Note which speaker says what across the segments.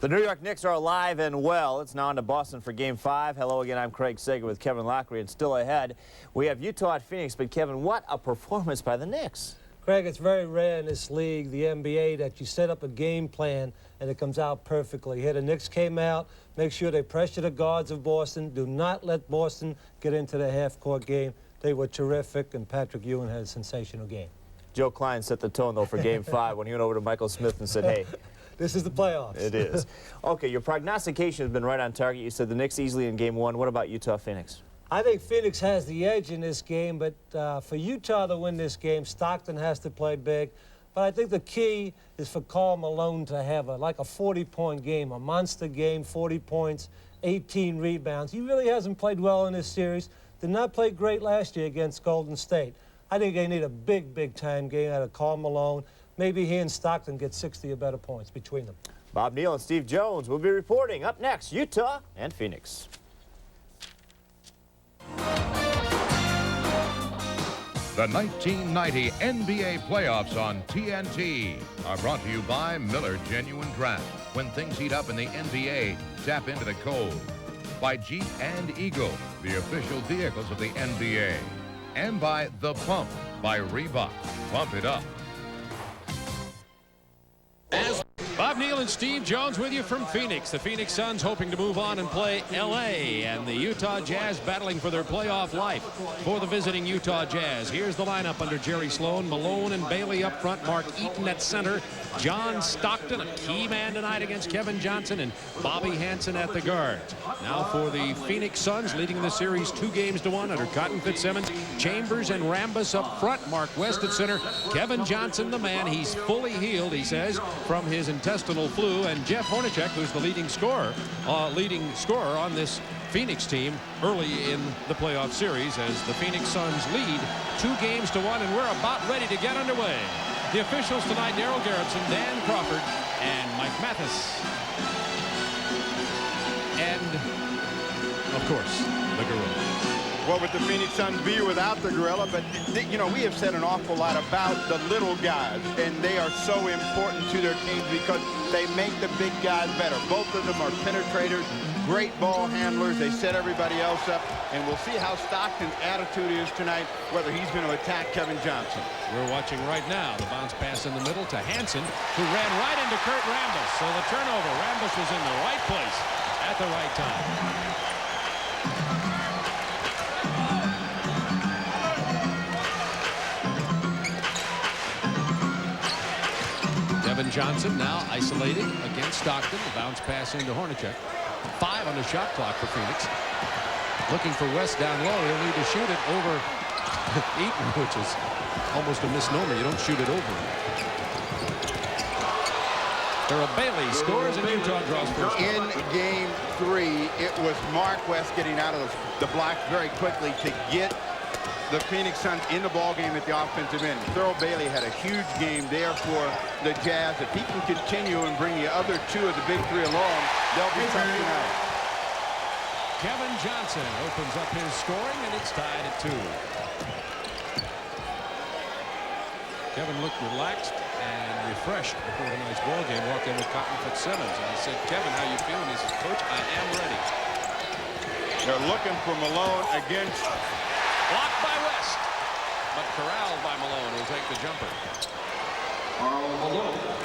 Speaker 1: The New York Knicks are alive and well. It's now on to Boston for Game 5. Hello again, I'm Craig Sager with Kevin Lockery, and still ahead, we have Utah at Phoenix. But Kevin, what a performance by the Knicks.
Speaker 2: Craig, it's very rare in this league, the NBA, that you set up a game plan and it comes out perfectly. Here the Knicks came out, make sure they pressure the guards of Boston. Do not let Boston get into the half-court game. They were terrific, and Patrick Ewing had a sensational game.
Speaker 1: Joe Klein set the tone, though, for Game 5 when he went over to Michael Smith and said, hey.
Speaker 2: This is the playoffs.
Speaker 1: It is. Okay, your prognostication has been right on target. You said the Knicks easily in Game 1. What about Utah-Phoenix?
Speaker 2: I think Phoenix has the edge in this game, but for Utah to win this game, Stockton has to play big. But I think the key is for Karl Malone to have like a 40-point game, a monster game, 40 points, 18 rebounds. He really hasn't played well in this series. Did not play great last year against Golden State. I think they need a big, big-time game out of Karl Malone. Maybe he and Stockton get 60 or better points between them.
Speaker 1: Bob Neal and Steve Jones will be reporting. Up next, Utah and Phoenix.
Speaker 3: The 1990 NBA playoffs on TNT are brought to you by Miller Genuine Draft. When things heat up in the NBA, tap into the cold. By Jeep and Eagle, the official vehicles of the NBA. And by The Pump by Reebok. Pump it up.
Speaker 4: Bob Neal and Steve Jones with you from Phoenix. The Phoenix Suns hoping to move on and play L.A. and the Utah Jazz battling for their playoff life for the visiting Utah Jazz. Here's the lineup under Jerry Sloan. Malone and Bailey up front. Mark Eaton at center. John Stockton, a key man tonight against Kevin Johnson, and Bobby Hansen at the guards. Now for the Phoenix Suns, leading the series 2-1 under Cotton Fitzsimmons. Chambers and Rambis up front. Mark West at center. Kevin Johnson, the man. He's fully healed, he says, from his intestinal flu. And Jeff Hornacek, who's the leading scorer on this Phoenix team early in the playoff series, as the Phoenix Suns lead 2-1, and we're about ready to get underway. The officials tonight: Darryl Garretson, Dan Crawford, and Mike Mathis. And, of course, the Gorilla.
Speaker 5: What would the Phoenix Suns be without the Gorilla? But, you know, we have said an awful lot about the little guys, and they are so important to their teams because they make the big guys better. Both of them are penetrators, great ball handlers. They set everybody else up, and we'll see how Stockton's attitude is tonight, whether he's going to attack Kevin Johnson.
Speaker 4: We're watching right now the bounce pass in the middle to Hansen, who ran right into Kurt Rambis. So the turnover. Rambis was in the right place at the right time. Kevin Johnson now isolated against Stockton. The bounce pass into Hornacek. 5 on the shot clock for Phoenix. Looking for West down low. He'll need to shoot it over Eaton, which is almost a misnomer. You don't shoot it over. Darryl Bailey scores, and Utah draws first.
Speaker 5: In Game 3, it was Mark West getting out of the blocks very quickly to get the Phoenix Suns in the ball game at the offensive end. Darryl Bailey had a huge game there for the Jazz. If he can continue and bring the other two of the big three along, they'll be tough tonight.
Speaker 4: Kevin Johnson opens up his scoring, and it's tied at 2. Kevin looked relaxed and refreshed before tonight's ball game. Walked in with Cotton Fitzsimmons, and I said, "Kevin, how you feeling?" He said, "Coach, I am ready."
Speaker 5: They're looking for Malone against.
Speaker 4: Blocked by West, but corralled by Malone, who'll take the jumper.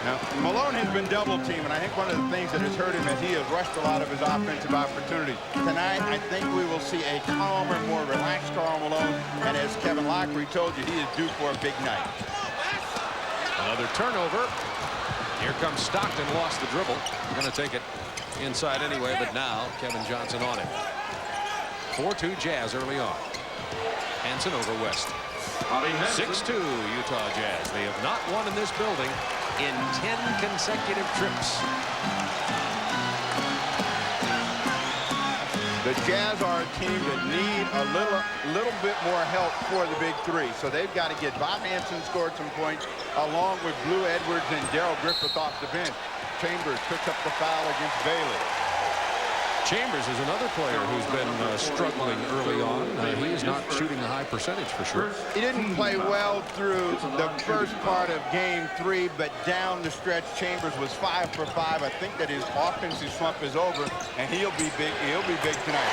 Speaker 5: Now, Malone has been double-teamed, and I think one of the things that has hurt him is he has rushed a lot of his offensive opportunities. Tonight, I think we will see a calmer, more relaxed Karl Malone, and as Kevin Lockery told you, he is due for a big night.
Speaker 4: Another turnover. Here comes Stockton, lost the dribble. Going to take it inside anyway, but now Kevin Johnson on it. 4-2 Jazz early on. Hansen over West. 6-2 Utah Jazz. They have not won in this building in 10 consecutive trips.
Speaker 5: The Jazz are a team that need a little bit more help for the big three. So they've got to get Bob Hansen scored some points along with Blue Edwards and Darrell Griffith off the bench. Chambers picks up the foul against Bailey.
Speaker 4: Chambers is another player who's been struggling early on. He is not shooting a high percentage for sure.
Speaker 5: He didn't play well through the first part of game 3, but down the stretch, Chambers was 5 for 5. I think that his offensive slump is over, and he'll be big. He'll be big tonight.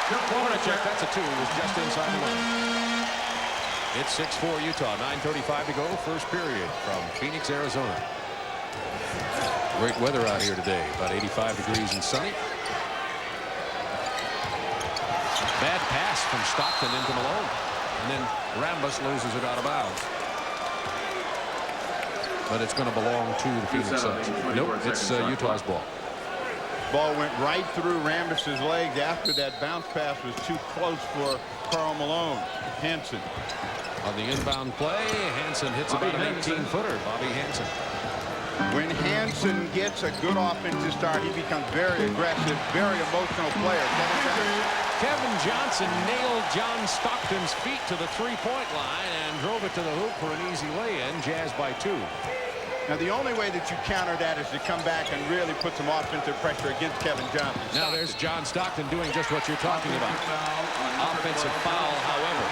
Speaker 4: Hornacek, that's a 2. He was just inside the line. It's 6-4 Utah. 9:35 to go. First period from Phoenix, Arizona. Great weather out here today. About 85 degrees and sunny. Bad pass from Stockton into Malone. And then Rambis loses it out of bounds. But it's going to belong to the Phoenix Suns. Nope, it's Utah's ball.
Speaker 5: Ball went right through Rambis's legs after that bounce pass was too close for Karl Malone. Hansen.
Speaker 4: On the inbound play, Hansen hits about an 18-footer. Bobby Hansen.
Speaker 5: When Hansen gets a good offensive start, he becomes very aggressive, very emotional player.
Speaker 4: Kevin Johnson nailed John Stockton's feet to the three-point line and drove it to the hoop for an easy lay-in. Jazz by 2.
Speaker 5: Now, the only way that you counter that is to come back and really put some offensive pressure against Kevin Johnson.
Speaker 4: Now there's John Stockton doing just what you're talking about. Offensive foul, however.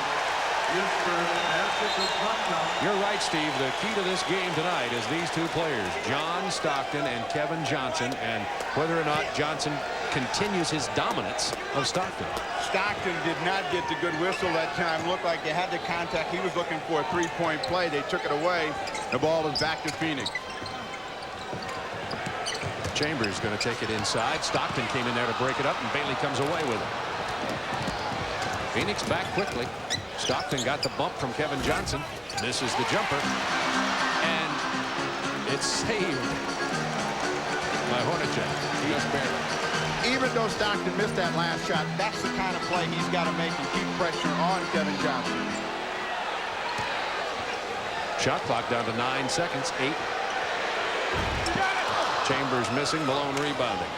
Speaker 4: You're right, Steve. The key to this game tonight is these two players, John Stockton and Kevin Johnson, and whether or not Johnson continues his dominance of Stockton.
Speaker 5: Stockton did not get the good whistle that time. Looked like they had the contact. He was looking for a three-point play. They took it away. The ball is back to Phoenix.
Speaker 4: Chambers going to take it inside. Stockton came in there to break it up, and Bailey comes away with it. Phoenix back quickly. Stockton got the bump from Kevin Johnson. This is the jumper. And it's saved by Hornacek. Just barely.
Speaker 5: Even though Stockton missed that last shot, that's the kind of play he's got to make and keep pressure on Kevin Johnson.
Speaker 4: Shot clock down to 9 seconds. 8. Chambers missing. Malone rebounding.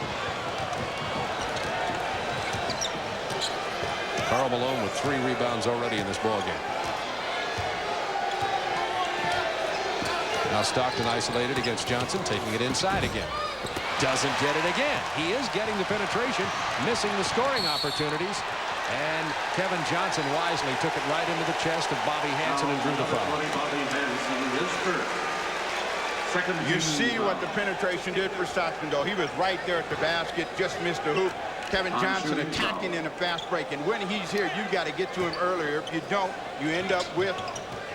Speaker 4: Karl Malone with 3 rebounds already in this ballgame. Now Stockton isolated against Johnson, taking it inside again. Doesn't get it again. He is getting the penetration, missing the scoring opportunities. And Kevin Johnson wisely took it right into the chest of Bobby Hansen and drew the foul.
Speaker 5: You see what the penetration did for Stockton, though. He was right there at the basket, just missed the hoop. Kevin Johnson attacking in a fast break. And when he's here, you've got to get to him earlier. If you don't, you end up with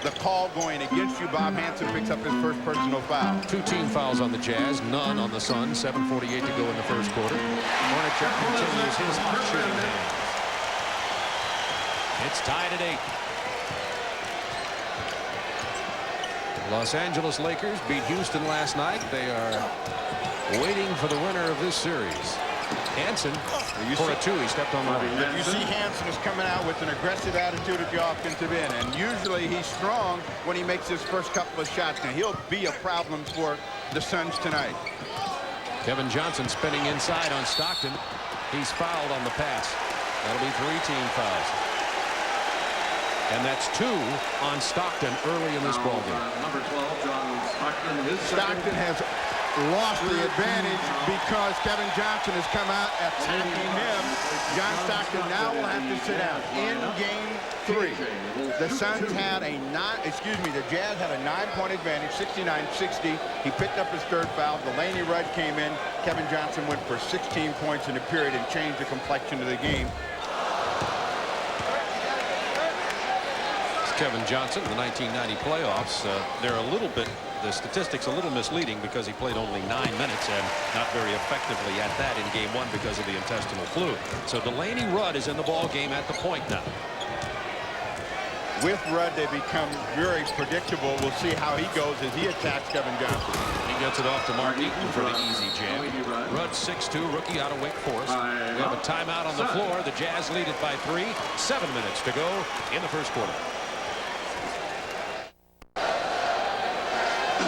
Speaker 5: the call going against you. Bob Hansen picks up his first personal foul.
Speaker 4: 2 team fouls on the Jazz, none on the Suns. 7:48 to go in the first quarter. Hornacek continues his hot shooting hand. It's tied at 8. Los Angeles Lakers beat Houston last night. They are waiting for the winner of this series. Hansen for a 2. He stepped on the line.
Speaker 5: You see Hansen is coming out with an aggressive attitude at the offensive end, and usually he's strong when he makes his first couple of shots. Now he'll be a problem for the Suns tonight.
Speaker 4: Kevin Johnson spinning inside on Stockton. He's fouled on the pass. That'll be 3 team fouls. And that's 2 on Stockton early in this ballgame.
Speaker 6: Number 12, John Stockton.
Speaker 5: Stockton has lost the advantage because Kevin Johnson has come out attacking him. John Stockton now will have to sit down. In game 3, the Suns had the Jazz had a 9-point advantage, 69-60. He picked up his 3rd foul. Delaney Rudd came in. Kevin Johnson went for 16 points in the period and changed the complexion of the game.
Speaker 4: Kevin Johnson, the 1990 playoffs, they're the statistics a little misleading because he played only 9 minutes and not very effectively at that in game 1 because of the intestinal fluid. So Delaney Rudd is in the ball game at the point now.
Speaker 5: With Rudd, they become very predictable. We'll see how he goes as he attacks Kevin Johnson.
Speaker 4: He gets it off to Mark Eaton for the easy jam. Rudd 6'2", rookie out of Wake Forest. We have a timeout on the floor. The Jazz lead it by 3. 7 minutes to go in the first quarter.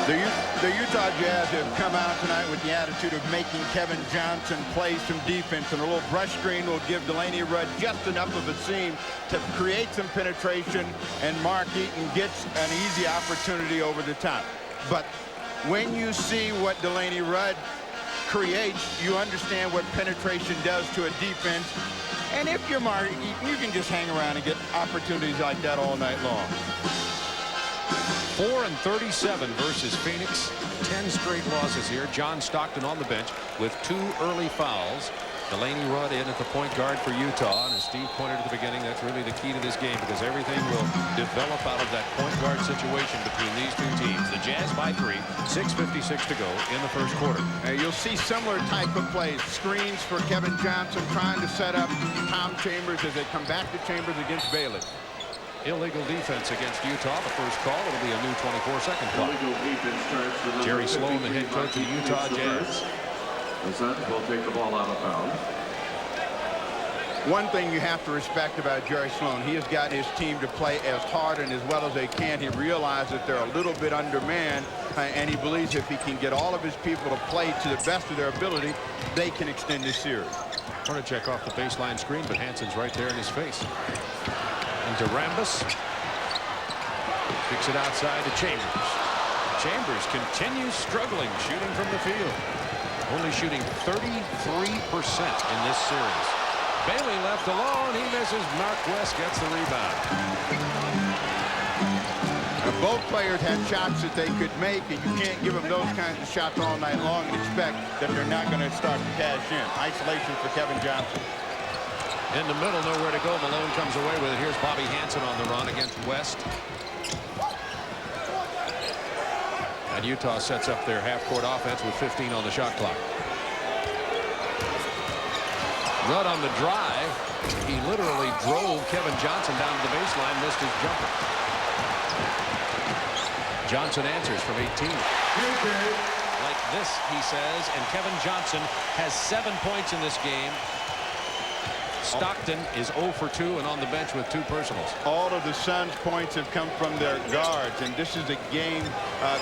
Speaker 5: The Utah Jazz have come out tonight with the attitude of making Kevin Johnson play some defense, and a little brush screen will give Delaney Rudd just enough of a seam to create some penetration, and Mark Eaton gets an easy opportunity over the top. But when you see what Delaney Rudd creates, you understand what penetration does to a defense. And if you're Mark, you can just hang around and get opportunities like that all night long.
Speaker 4: 4 and 37 versus Phoenix. 10 straight losses here. John Stockton on the bench with 2 early fouls. Delaney Rudd in at the point guard for Utah. And as Steve pointed at the beginning, that's really the key to this game because everything will develop out of that point guard situation between these two teams. The Jazz by 3, 6:56 to go in the first quarter.
Speaker 5: You'll see similar type of plays. Screens for Kevin Johnson trying to set up Tom Chambers as they come back to Chambers against Bailey.
Speaker 4: Illegal defense against Utah. The first call. It'll be a new 24-second clock.
Speaker 6: Illegal defense charged for number
Speaker 4: Jerry Sloan, the
Speaker 6: 15,
Speaker 4: head coach of the Utah Jazz.
Speaker 6: The Suns will take the ball out of bounds.
Speaker 5: One thing you have to respect about Jerry Sloan, he has got his team to play as hard and as well as they can. He realizes that they're a little bit undermanned, and he believes if he can get all of his people to play to the best of their ability, they can extend this series.
Speaker 4: Hornacek off the baseline screen, but Hanson's right there in his face. Into Rambis. Kicks it outside to Chambers. Chambers continues struggling, shooting from the field. Only shooting 33% in this series. Bailey left alone. He misses. Mark West gets the rebound.
Speaker 5: Now, both players had shots that they could make, and you can't give them those kinds of shots all night long and expect that they're not going to start to cash in. Isolation for Kevin Johnson.
Speaker 4: In the middle, nowhere to go. Malone comes away with it. Here's Bobby Hansen on the run against West. And Utah sets up their half-court offense with 15 on the shot clock. Rudd on the drive. He literally drove Kevin Johnson down to the baseline, missed his jumper. Johnson answers from 18. Like this, he says, and Kevin Johnson has 7 points in this game. Stockton is 0 for 2 and on the bench with 2 personals.
Speaker 5: All of the Suns' points have come from their guards, and this is a game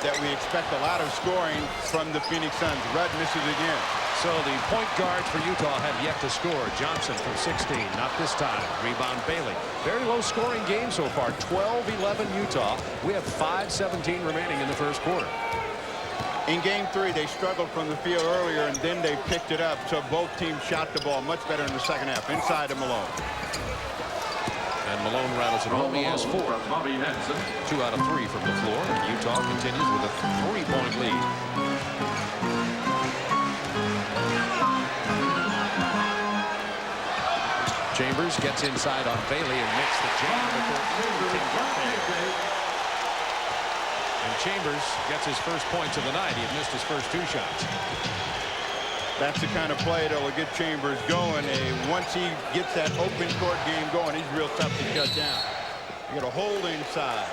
Speaker 5: that we expect a lot of scoring from the Phoenix Suns. Rudd misses again.
Speaker 4: So the point guards for Utah have yet to score. Johnson from 16, not this time. Rebound Bailey. Very low scoring game so far. 12-11 Utah. We have 5:17 remaining in the first quarter.
Speaker 5: In game 3, they struggled from the field earlier, and then they picked it up. So both teams shot the ball much better in the second half. Inside to Malone.
Speaker 4: And Malone rattles it home. He has 4.
Speaker 6: Bobby Hansen.
Speaker 4: 2 out of 3 from the floor. And Utah continues with a 3-point lead. Chambers gets inside on Bailey and makes the jam before and Chambers gets his first points of the night. He had missed his first 2 shots.
Speaker 5: That's the kind of play that will get Chambers going. Once he gets that open court game going, he's real tough to shut down. You got a hold inside.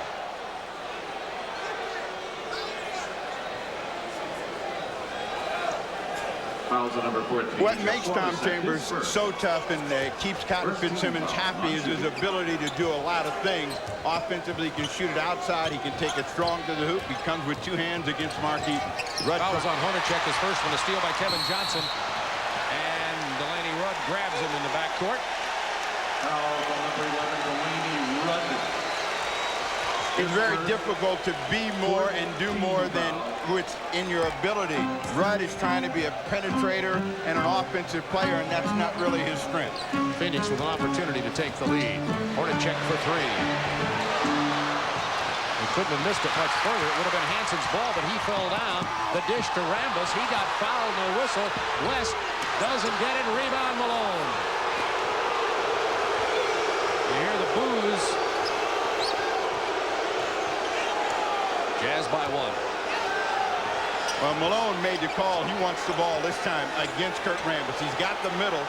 Speaker 6: Fouls at number 14.
Speaker 5: What makes Tom Chambers so tough and keeps Cotton Fitzsimmons happy is his ability to do a lot of things. Offensively, he can shoot it outside. He can take it strong to the hoop. He comes with 2 hands against Mark Eaton.
Speaker 4: Fouls on Hornacek. His first one, a steal by Kevin Johnson. And Delaney Rudd grabs him in the backcourt.
Speaker 6: Foul on number 11, Delaney Rudd.
Speaker 5: It's very difficult to be more and do more than what's in your ability. Rudd is trying to be a penetrator and an offensive player, and that's not really his strength.
Speaker 4: Phoenix with an opportunity to take the lead. Hornacek for 3. He couldn't have missed it much further. It would have been Hanson's ball, but he fell down. The dish to Rambis. He got fouled, no whistle. West doesn't get it. Rebound Malone. You hear the boos. Jazz by 1.
Speaker 5: Well, Malone made the call. He wants the ball this time against Kurt Rambis. He's got the middle.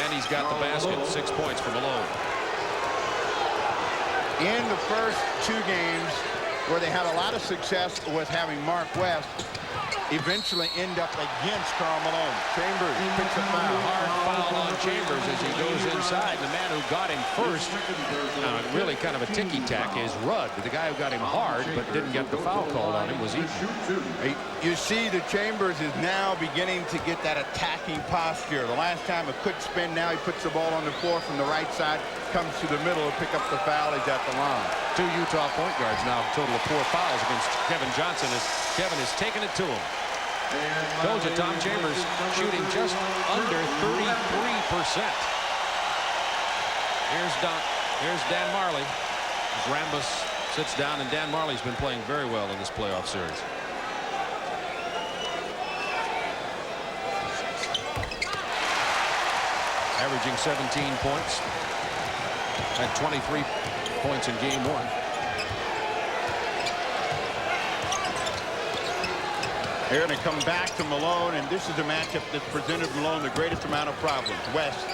Speaker 4: And he's got the basket. 6 points for Malone.
Speaker 5: In the first 2 games where they had a lot of success with having Mark West, eventually end up against Karl Malone. Chambers picks a foul.
Speaker 4: Hard foul on Chambers as he goes inside. The man who got him first, really kind of a ticky-tack, is Rudd. The guy who got him hard but didn't get the foul called on him was Eaton.
Speaker 5: You see that Chambers is now beginning to get that attacking posture. The last time a quick spin, now he puts the ball on the floor from the right side, comes to the middle to pick up the foul. He's at the line.
Speaker 4: 2 Utah point guards now, a total of 4 fouls against Kevin Johnson as Kevin is taking it to him. Told you, Tom Chambers shooting just under 33%. Here's Dan Marley. As Rambus sits down, and Dan Marley's been playing very well in this playoff series. Averaging 17 points. Had 23 points in game 1.
Speaker 5: They're going to come back to Malone, and this is a matchup that's presented Malone the greatest amount of problems. West.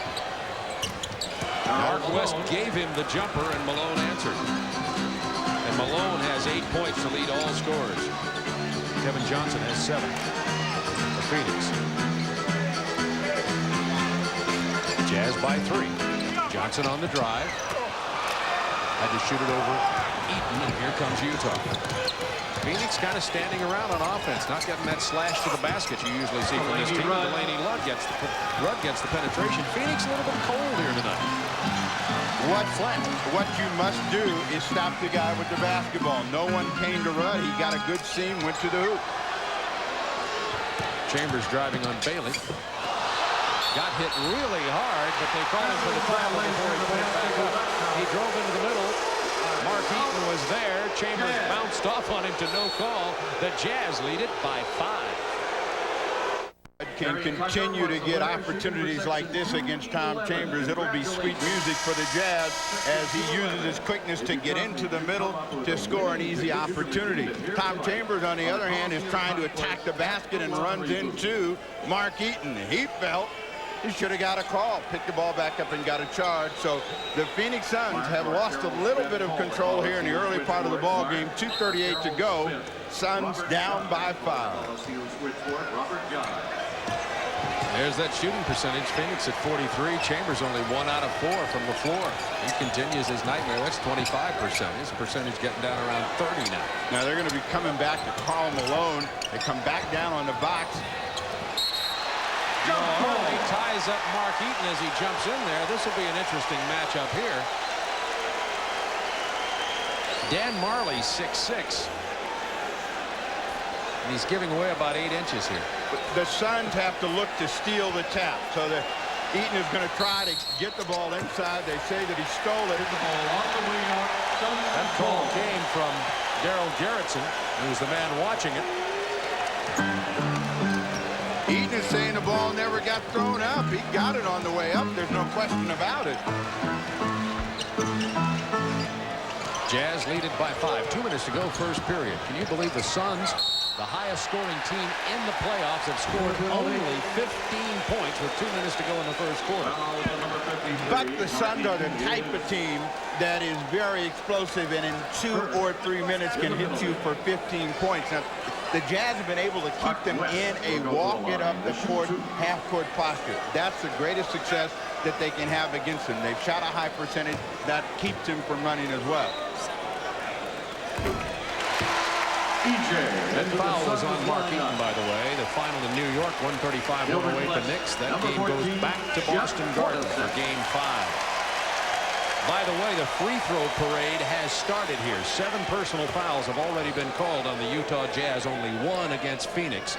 Speaker 4: Mark West gave him the jumper, and Malone answered. And Malone has 8 points to lead all scorers. Kevin Johnson has 7 for Phoenix. Jazz by 3. Johnson on the drive. Had to shoot it over Eaton, and here comes Utah. Phoenix kind of standing around on offense, not getting that slash to the basket you usually see from this team. Delaney Rudd gets the penetration. Phoenix a little bit cold here tonight.
Speaker 5: What you must do is stop the guy with the basketball. No one came to Rudd. He got a good seam, went to the hoop.
Speaker 4: Chambers driving on Bailey. Got hit really hard, but they called him for the travel before he put it back up. He drove into the middle. Mark Eaton was there. Chambers bounced off on him to no call. The Jazz lead it by 5.
Speaker 5: Can continue to get opportunities like this against Tom Chambers. It'll be sweet music for the Jazz as he uses his quickness to get into the middle to score an easy opportunity. Tom Chambers, on the other hand, is trying to attack the basket and runs into Mark Eaton. He felt he should have got a call, picked the ball back up and got a charge. So the Phoenix Suns have lost a little bit of control here in the early part of the ball game. 2:38 to go. Suns down by 5.
Speaker 4: There's that shooting percentage. Phoenix at 43. Chambers only 1 out of 4 from the floor. He continues his nightmare. That's 25%. His percentage getting down around 30 now.
Speaker 5: Now they're going to be coming back to Karl Malone. They come back down on the box.
Speaker 4: He ties up Mark Eaton as he jumps in there. This will be an interesting matchup here. Dan Marley, 6'6". And he's giving away about 8 inches here.
Speaker 5: The Suns have to look to steal the tap. So Eaton is going to try to get the ball inside. They say that he stole it.
Speaker 4: That call came from Daryl Gerritsen, who was the man watching it.
Speaker 5: Eaton is saying the ball never got thrown up. He got it on the way up. There's no question about it.
Speaker 4: Jazz lead it by 5. 2 minutes to go, first period. Can you believe the Suns, the highest scoring team in the playoffs, have scored only 15 points with 2 minutes to go in the first quarter?
Speaker 5: But the Suns are the type of team that is very explosive and in 2 or 3 minutes can hit you for 15 points. Now, the Jazz have been able to keep them in a walk-it-up-the-court, half-court posture. That's the greatest success that they can have against them. They've shot a high percentage that keeps them from running as well.
Speaker 4: That foul was on Mark Eaton, by the way. The final in New York, 135-108 the Knicks. That game goes back to Boston Garden for Game 5. By the way, the free throw parade has started here. 7 personal fouls have already been called on the Utah Jazz, only 1 against Phoenix.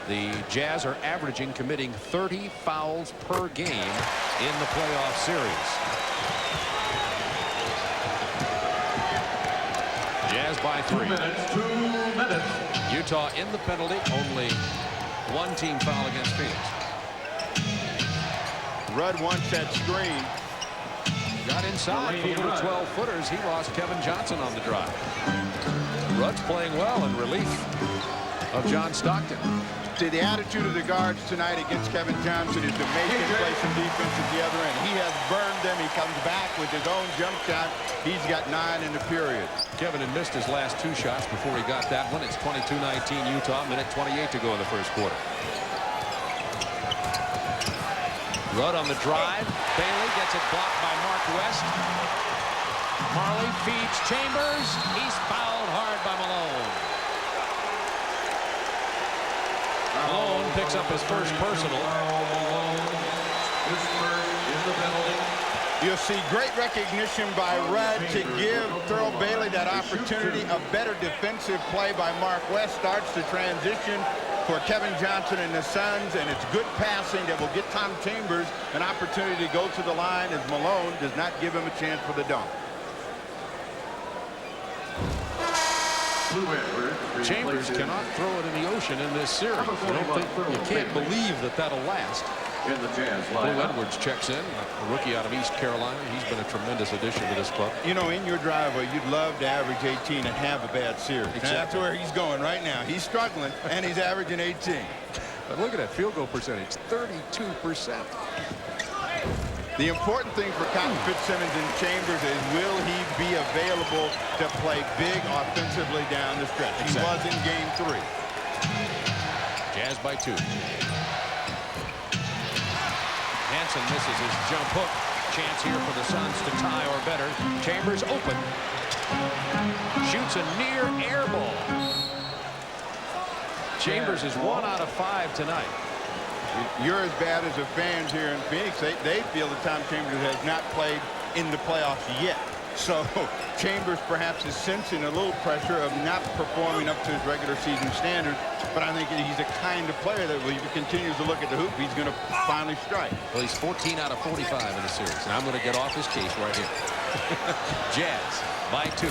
Speaker 4: The Jazz are averaging committing 30 fouls per game in the playoff series. Jazz by 3.
Speaker 6: 2 minutes.
Speaker 4: Utah in the penalty, only 1 team foul against Phoenix.
Speaker 5: Rudd wants that screen.
Speaker 4: Got inside for the 12-footers. He lost Kevin Johnson on the drive. Rudd's playing well in relief of John Stockton.
Speaker 5: See, the attitude of the guards tonight against Kevin Johnson is to make him play some defense at the other end. He has burned them. He comes back with his own jump shot. He's got 9 in the period.
Speaker 4: Kevin had missed his last 2 shots before he got that one. It's 22-19 Utah, minute 28 to go in the first quarter. Rudd on the drive. Bailey gets it blocked by Mark West. Marley feeds Chambers. He's fouled hard by Malone. Malone picks up his first personal.
Speaker 5: You'll see great recognition by Rudd to give Thurl Bailey that opportunity. A better defensive play by Mark West starts the transition. for Kevin Johnson and the Suns, and it's good passing that will get Tom Chambers an opportunity to go to the line as Malone does not give him a chance for the dunk.
Speaker 4: Chambers cannot throw it in the ocean in this series. You can't believe that that'll last.
Speaker 6: In the Jazz
Speaker 4: Blue
Speaker 6: lineup.
Speaker 4: Edwards checks in, a rookie out of East Carolina. He's been a tremendous addition to this club.
Speaker 5: You know, in your driveway, you'd love to average 18 and have a bad series.
Speaker 4: Exactly.
Speaker 5: And that's where he's going right now. He's struggling, and he's averaging 18.
Speaker 4: But look at that field goal percentage, 32%.
Speaker 5: The important thing for Cotton Fitzsimmons and Chambers is will he be available to play big offensively down the stretch? He was in game 3.
Speaker 4: Jazz by 2. Hansen misses his jump hook. Chance here for the Suns to tie or better. Chambers open. Shoots a near air ball. Chambers is 1 out of 5 tonight.
Speaker 5: You're as bad as the fans here in Phoenix. They feel that Tom Chambers has not played in the playoffs yet. So Chambers perhaps is sensing a little pressure of not performing up to his regular season standards. But I think he's the kind of player that if he continues to look at the hoop, he's going to finally strike.
Speaker 4: Well, he's 14 out of 45 in the series, and I'm going to get off his case right here. Jazz by 2.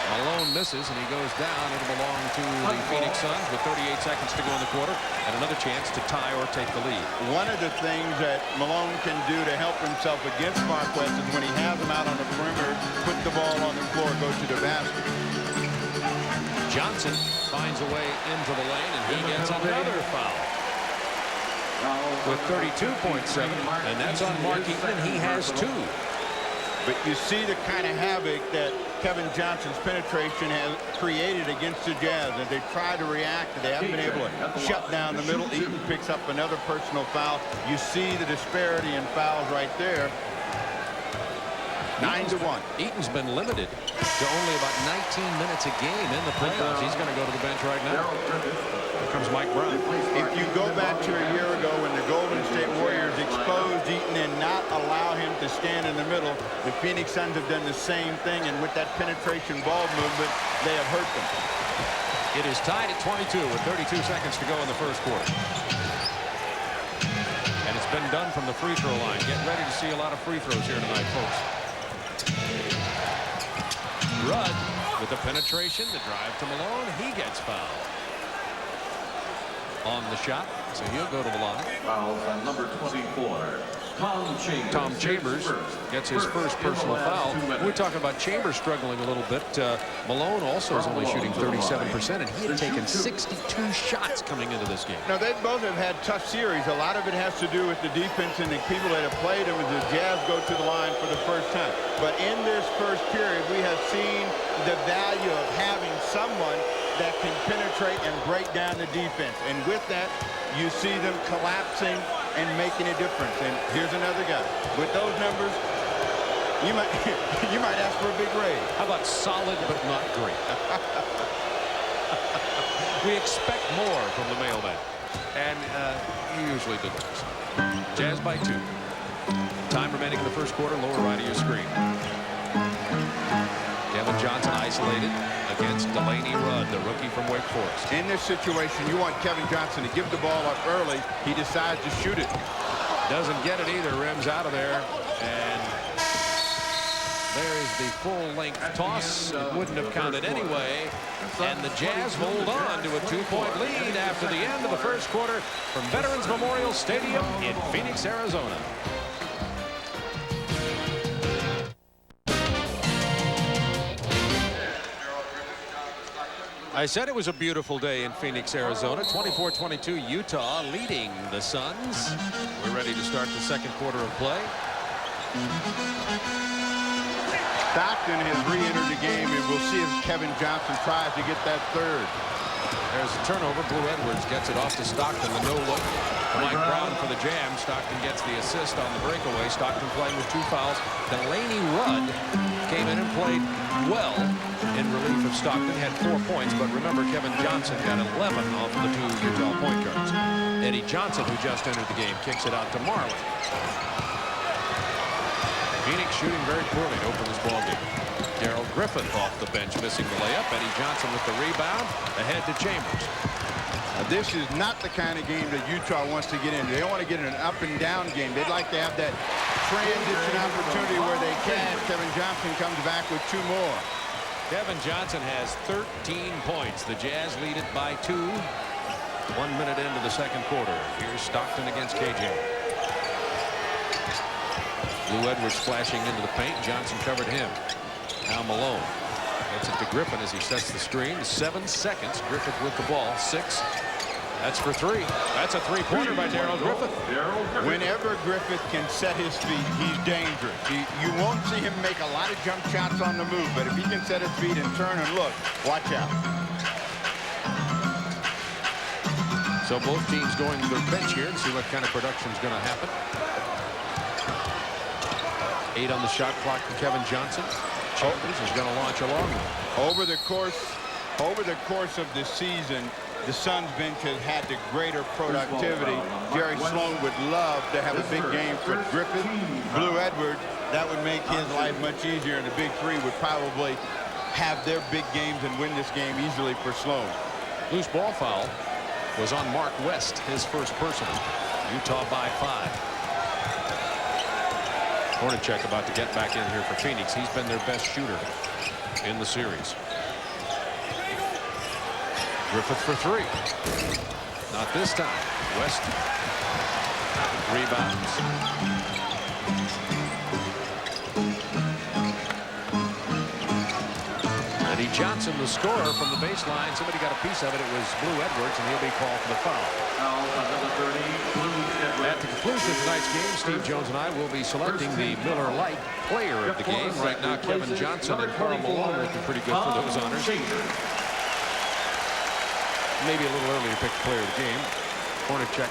Speaker 4: Malone misses, and he goes down. It'll belong to the Phoenix Suns with 38 seconds to go in the quarter, and another chance to tie or take the lead.
Speaker 5: One of the things that Malone can do to help himself against Marquez is when he has him out on the perimeter, put the ball on the floor, go to the basket.
Speaker 4: Johnson finds a way into the lane, and he gets another foul with 32.7, and that's on Mark Eaton, and he has 2.
Speaker 5: But you see the kind of havoc that Kevin Johnson's penetration has created against the Jazz. As they try to react, they haven't been able to shut down the middle. Eaton picks up another personal foul. You see the disparity in fouls right there. 9-1.
Speaker 4: Eaton's been limited to only about 19 minutes a game in the playoffs. He's going to go to the bench right now. Here comes Mike Brown.
Speaker 5: If you go back to a year ago when the Golden State Warriors exposed Eaton and not allow him to stand in the middle, the Phoenix Suns have done the same thing, and with that penetration ball movement, they have hurt them.
Speaker 4: It is tied at 22 with 32 seconds to go in the first quarter. And it's been done from the free throw line. Get ready to see a lot of free throws here tonight, folks. Rudd with the penetration, the drive to Malone. He gets fouled on the shot, so he'll go to the line.
Speaker 6: Fouls on number 24.
Speaker 4: Tom Chambers gets his first personal foul. We're talking about Chambers struggling a little bit. Malone also is only shooting 37%, and he had taken 62 shots coming into this game.
Speaker 5: Now, they both have had tough series. A lot of it has to do with the defense and the people that have played them as the Jazz go to the line for the first time. But in this first period, we have seen the value of having someone that can penetrate and break down the defense. And with that, you see them collapsing and making a difference. And here's another guy. With those numbers, you might ask for a big raise.
Speaker 4: How about solid but not great? We expect more from the mailman, and he usually delivers. Jazz by 2. Time remaining in the first quarter. Lower right of your screen. Kevin Johnson isolated against Delaney Rudd, the rookie from Wake Forest.
Speaker 5: In this situation, you want Kevin Johnson to give the ball up early. He decides to shoot it.
Speaker 4: Doesn't get it either. Rims out of there. And there's the full-length toss. It wouldn't have counted anyway. And the Jazz hold on to a 2-point lead after the end of the first quarter from Veterans Memorial Stadium in Phoenix, Arizona. I said it was a beautiful day in Phoenix, Arizona. 24-22, Utah leading the Suns. We're ready to start the second quarter of play.
Speaker 5: Stockton has re-entered the game, and we'll see if Kevin Johnson tries to get that third.
Speaker 4: There's a turnover. Blue Edwards gets it off to Stockton. The no-look. Mike Brown for the jam. Stockton gets the assist on the breakaway. Stockton playing with 2 fouls. Delaney Rudd came in and played well in relief of Stockton. Had 4 points, but remember, Kevin Johnson got 11 off of the 2 Utah point guards. Eddie Johnson, who just entered the game, kicks it out to Marley. Phoenix shooting very poorly to open this ballgame. Darrell Griffith off the bench, missing the layup. Eddie Johnson with the rebound. Ahead to Chambers. A
Speaker 5: This is not the kind of game that Utah wants to get into. They don't want to get in an up and down game. They'd like to have that transition opportunity where they can. Kevin Johnson comes back with 2 more.
Speaker 4: Kevin Johnson has 13 points. The Jazz lead it by 2. 1 minute into the second quarter. Here's Stockton against KJ. Lou Edwards flashing into the paint. Johnson covered him. Now Malone gets it to Griffin as he sets the screen. 7 seconds. Griffith with the ball. 6. That's for 3. That's a 3-pointer by Darrell Griffith.
Speaker 5: Whenever Griffith can set his feet, he's dangerous. You won't see him make a lot of jump shots on the move, but if he can set his feet and turn and look, watch out.
Speaker 4: So both teams going to their bench here to see what kind of production is going to happen. 8 on the shot clock for Kevin Johnson. Chambers is going to launch a long one.
Speaker 5: Over the course of the season, the Suns bench has had the greater productivity. Jerry Sloan would love to have a big game for Griffith. Blue Edwards, that would make his life much easier, and the big three would probably have their big games and win this game easily for Sloan.
Speaker 4: Loose ball foul was on Mark West, his first personal. Utah by 5. Hornacek about to get back in here for Phoenix. He's been their best shooter in the series. Griffith for 3. Not this time. West rebounds. Eddie Johnson, the scorer from the baseline. Somebody got a piece of it. It was Blue Edwards, and he'll be called for the foul. At the conclusion of tonight's game, Steve Jones and I will be selecting the Miller Lite player of the game. Right now, Kevin Johnson and Karl Malone looking pretty good for those honors. Maybe a little early to pick the player of the game. Hornacek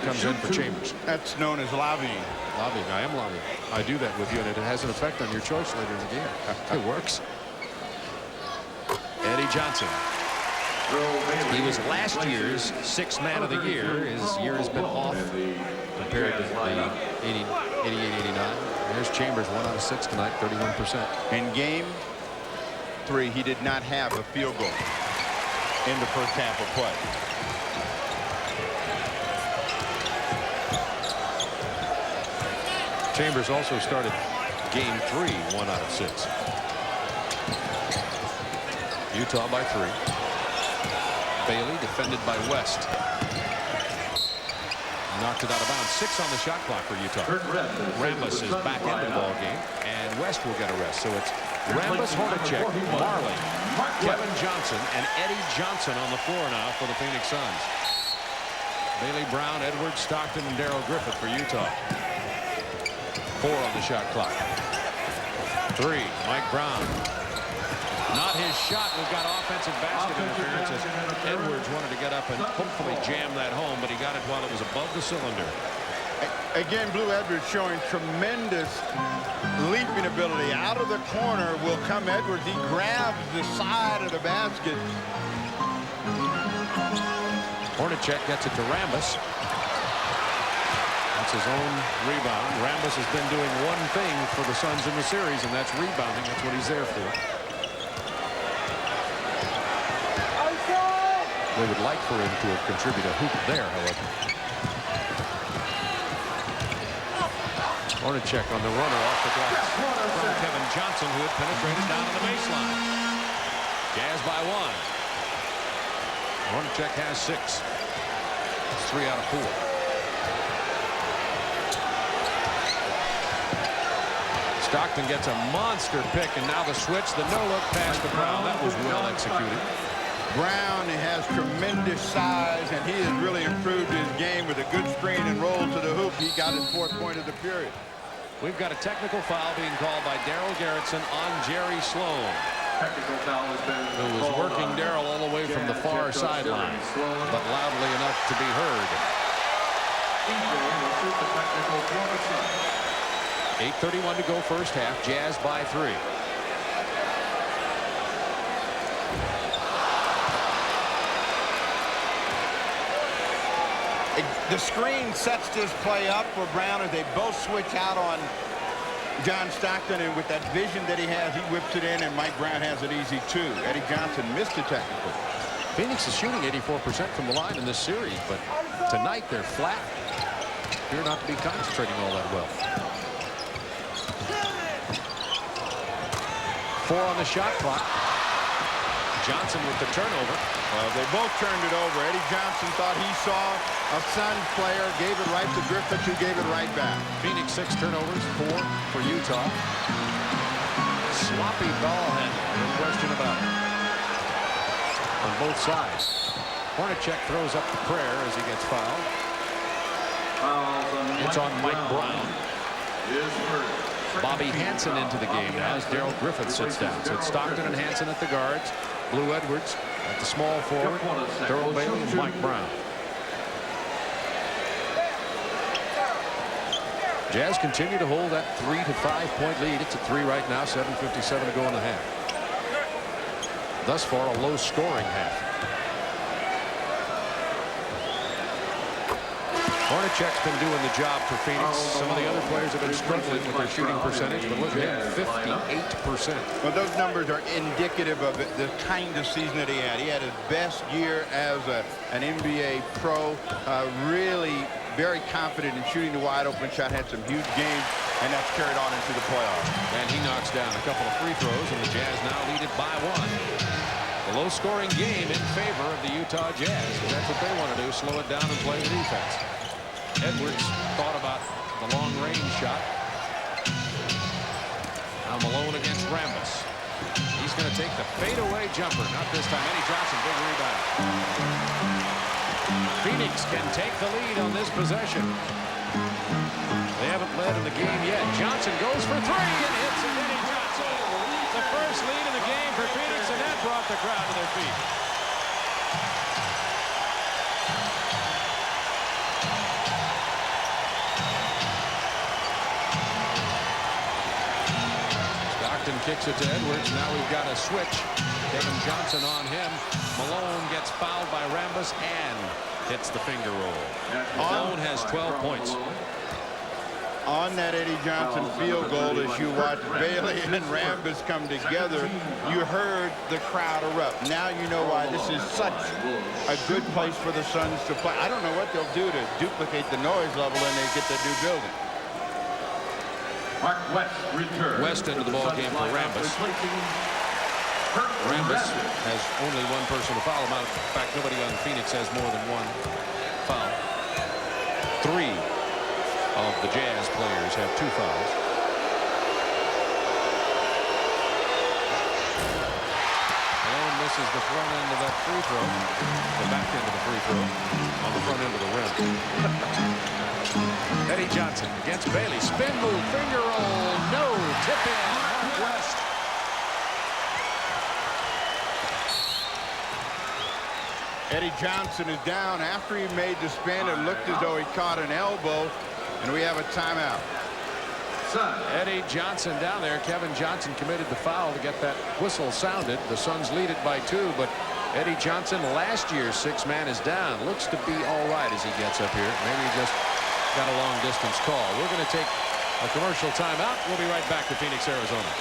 Speaker 4: comes in for Chambers.
Speaker 5: That's known as lobbying.
Speaker 4: Lobbying. I am lobbying. I do that with you, and it has an effect on your choice later in the game. It works. Eddie Johnson. He was last year's 6th man of the year. His year has been off compared to the 88-89. There's Chambers, 1 out of 6 tonight, 31%.
Speaker 5: In game 3, he did not have a field goal in the first half of play.
Speaker 4: Chambers also started game 3, 1 out of 6. Utah by 3. Bailey defended by West. Knocked it out of bounds. 6 on the shot clock for Utah. Rambis is back into the ball game, and West will get a rest. So it's Rambis, Hornacek, Marley, Kevin Johnson, and Eddie Johnson on the floor now for the Phoenix Suns. Bailey, Brown, Edwards, Stockton, and Darrell Griffith for Utah. 4 on the shot clock. 3, Mike Brown. Not his shot. We've got offensive basket interference as Edwards wanted to get up and hopefully jam that home, but he got it while it was above the cylinder.
Speaker 5: Again, Blue Edwards showing tremendous leaping ability. Out of the corner will come Edwards. He grabs the side of the basket.
Speaker 4: Hornacek gets it to Rambis. That's his own rebound. Rambis has been doing one thing for the Suns in the series, and that's rebounding. That's what he's there for. They would like for him to have contributed a hoop there, however. Hornacek on the runner off the glass from Kevin Johnson, who had penetrated down to the baseline. Jazz by 1. Hornacek has 6. It's 3 out of 4. Stockton gets a monster pick, and now the switch, the no-look past the Brown. That was well executed.
Speaker 5: Brown has tremendous size, and he has really improved his game with a good screen and roll to the hoop. He got his 4th point of the period.
Speaker 4: We've got a technical foul being called by Darrell Gerritsen on Jerry Sloan, who was working Darrell all the way from the far sideline, but loudly enough to be heard. 8:31 to go first half. Jazz by 3.
Speaker 5: The screen sets this play up for Brown as they both switch out on John Stockton, and with that vision that he has, he whips it in, and Mike Brown has it easy too. Eddie Johnson missed a technical.
Speaker 4: Phoenix is shooting 84% from the line in this series, but tonight they're flat. Appear not to be concentrating all that well. 4 on the shot clock. Johnson with the turnover.
Speaker 5: Well, they both turned it over. Eddie Johnson thought he saw a Suns player, gave it right to Griffith, who gave it right back.
Speaker 4: Phoenix 6 turnovers, 4 for Utah. Sloppy ball handling, no question about it. On both sides. Hornacek throws up the prayer as he gets fouled. It's on Mike Brown. Bobby Hansen into the game now as Darrell Griffith sits down. So it's Stockton and Hansen at the guards. Blue Edwards at the small forward. Darrell Bailey and Mike Brown. Jazz continue to hold that 3 to 5 point lead. It's at 3 right now. 7:57 to go in the half. Thus far, a low scoring half. Hornacek's been doing the job for Phoenix. Some of the other players have been struggling with their shooting percentage, but look at him, 58%.
Speaker 5: Well, those numbers are indicative of the kind of season that he had. He had his best year as an NBA pro. Really very confident in shooting the wide open shot. Had some huge games, and that's carried on into the playoffs.
Speaker 4: And he knocks down a couple of free throws, and the Jazz now lead it by 1. A low-scoring game in favor of the Utah Jazz. That's what they want to do, slow it down and play the defense. Edwards thought about the long-range shot. Now Malone against Rambis. He's going to take the fadeaway jumper. Not this time. Eddie Johnson, big rebound. Phoenix can take the lead on this possession. They haven't led in the game yet. Johnson goes for 3 and hits it. Eddie Johnson. The first lead in the game for Phoenix, and that brought the crowd to their feet. Kicks it to Edwards. Now we've got a switch. Kevin Johnson on him. Malone gets fouled by Rambis and hits the finger roll. Malone has 12 points.
Speaker 5: On that Eddie Johnson field goal, as you watch Bailey and Rambis come together, you heard the crowd erupt. Now you know why this is such a good place for the Suns to play. I don't know what they'll do to duplicate the noise level when they get their new building.
Speaker 4: West into the ball game for Rambis. Rambis has only one person to foul him out. In fact, nobody on Phoenix has more than one foul. 3 of the Jazz players have 2 fouls. Malone misses the front end of that free throw. The back end of the free throw on the front end of the rim. Eddie Johnson against Bailey. Spin move, finger roll, no, tip in, Mark West.
Speaker 5: Eddie Johnson is down after he made the spin. It looked as though he caught an elbow, and we have a timeout.
Speaker 4: Eddie Johnson down there. Kevin Johnson committed the foul to get that whistle sounded. The Suns lead it by 2, but Eddie Johnson, last year's 6-man, is down. Looks to be all right as he gets up here. Maybe he just got a long distance call. We're going to take a commercial timeout. We'll be right back to Phoenix, Arizona.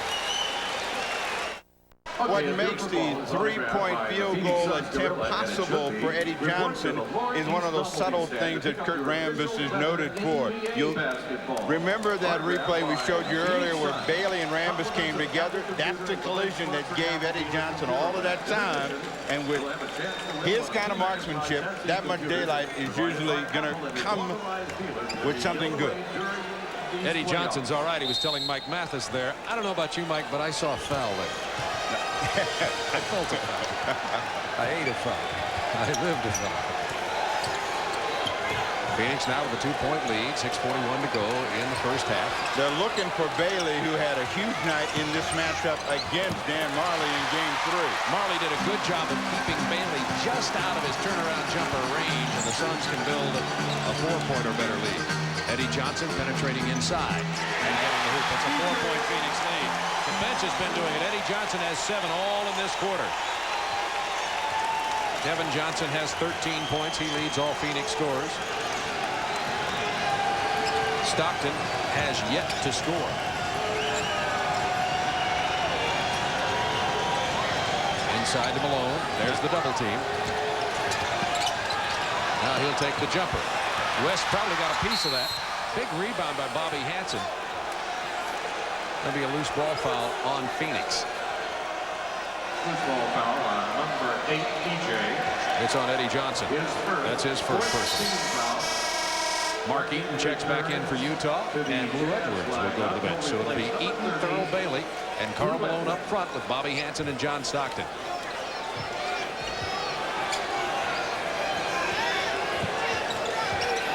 Speaker 5: What makes the 3-point field goal attempt possible for Eddie Johnson is one of those subtle things that Kurt Rambis is noted for. You'll remember that replay we showed you earlier where Bailey and Rambis came together. That's the collision that gave Eddie Johnson all of that time. And with his kind of marksmanship, that much daylight is usually going to come with something good.
Speaker 4: Eddie Johnson's all right. He was telling Mike Mathis there. I don't know about you, Mike, but I saw a foul there. I felt a foul. I ate a foul. I lived a foul. Phoenix now with a 2-point lead. 6:41 to go in the first half.
Speaker 5: They're looking for Bailey, who had a huge night in this matchup against Dan Marley in Game 3.
Speaker 4: Marley did a good job of keeping Bailey just out of his turnaround jumper range, and the Suns can build a 4-point or better lead. Eddie Johnson penetrating inside and getting the hoop. It's a 4-point Phoenix lead. The bench has been doing it. Eddie Johnson has 7 all in this quarter. Kevin Johnson has 13 points. He leads all Phoenix scorers. Stockton has yet to score. Inside to Malone. There's the double team. Now he'll take the jumper. West probably got a piece of that. Big rebound by Bobby Hansen. That'll be a loose ball foul on Phoenix.
Speaker 6: Loose ball foul on number 8, EJ.
Speaker 4: It's on Eddie Johnson. That's his first personal. Mark Eaton checks back in for Utah, and Blue Edwards will go to the bench. So it'll be Eaton, Thurl Bailey, and Karl Malone up front with Bobby Hansen and John Stockton.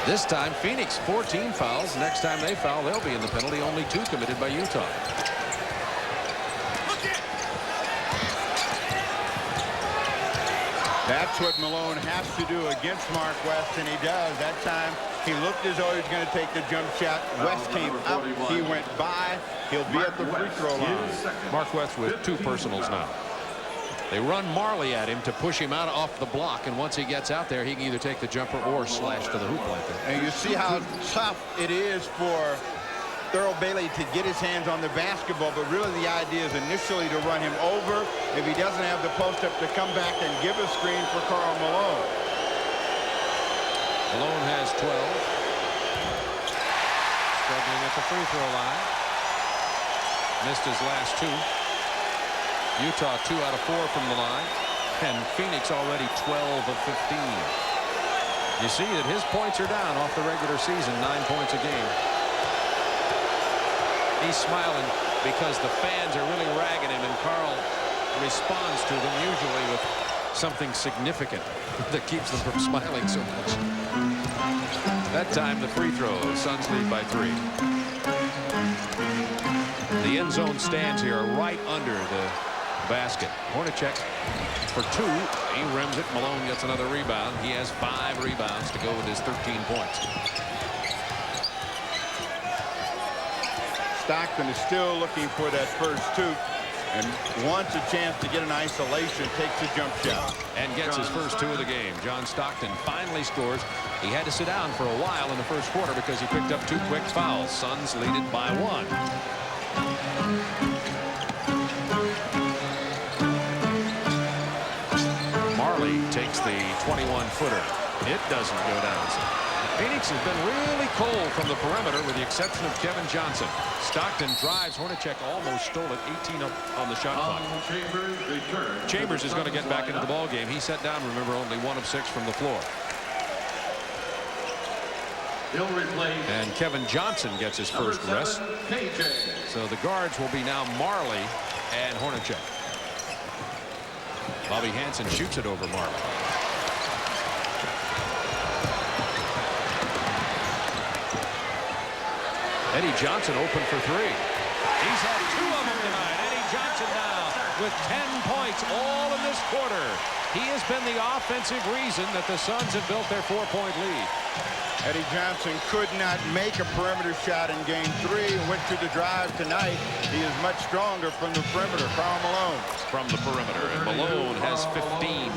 Speaker 4: This time, Phoenix 14 fouls. Next time they foul, they'll be in the penalty. Only 2 committed by Utah.
Speaker 5: That's what Malone has to do against Mark West, and he does. That time, he looked as though he was going to take the jump shot. West came up. He went by. He'll be at the free throw line.
Speaker 4: Mark West with 2 personals now. They run Marley at him to push him out off the block, and once he gets out there, he can either take the jumper or slash to the hoop like that.
Speaker 5: And you see how tough it is for Thurl Bailey to get his hands on the basketball, but really the idea is initially to run him over. If he doesn't have the post-up, to come back and give a screen for Karl Malone.
Speaker 4: Malone has 12. Struggling at the free throw line. Missed his last 2. Utah 2 out of 4 from the line, and Phoenix already 12 of 15. You see that his points are down off the regular season, 9 points a game. He's smiling because the fans are really ragging him, and Karl responds to them usually with something significant that keeps them from smiling so much. That time the free throw. Suns lead by 3. The end zone stands here right under the basket. Hornacek for 2. He rims it. Malone gets another rebound. He has 5 rebounds to go with his 13 points.
Speaker 5: Stockton is still looking for that first 2 and wants a chance to get an isolation, takes a jump shot.
Speaker 4: And gets his first 2 of the game. John Stockton finally scores. He had to sit down for a while in the first quarter because he picked up 2 quick fouls. Suns lead it by 1. Marley takes the 21-footer. It doesn't go down. Phoenix has been really cold from the perimeter with the exception of Kevin Johnson. Stockton drives. Hornacek almost stole it. 18 up on the shot clock. Chambers is going to get back into the ball game. He sat down, remember, only 1 of 6 from the floor. And Kevin Johnson gets his first rest. So the guards will be now Marley and Hornacek. Bobby Hansen shoots it over Marley. Eddie Johnson open for 3. He's had 2 of them tonight. Eddie Johnson now with 10 points all in this quarter. He has been the offensive reason that the Suns have built their 4-point lead.
Speaker 5: Eddie Johnson could not make a perimeter shot in game 3 and went to the drive tonight. He is much stronger from the perimeter. Karl Malone
Speaker 4: from the perimeter, and Malone has 15.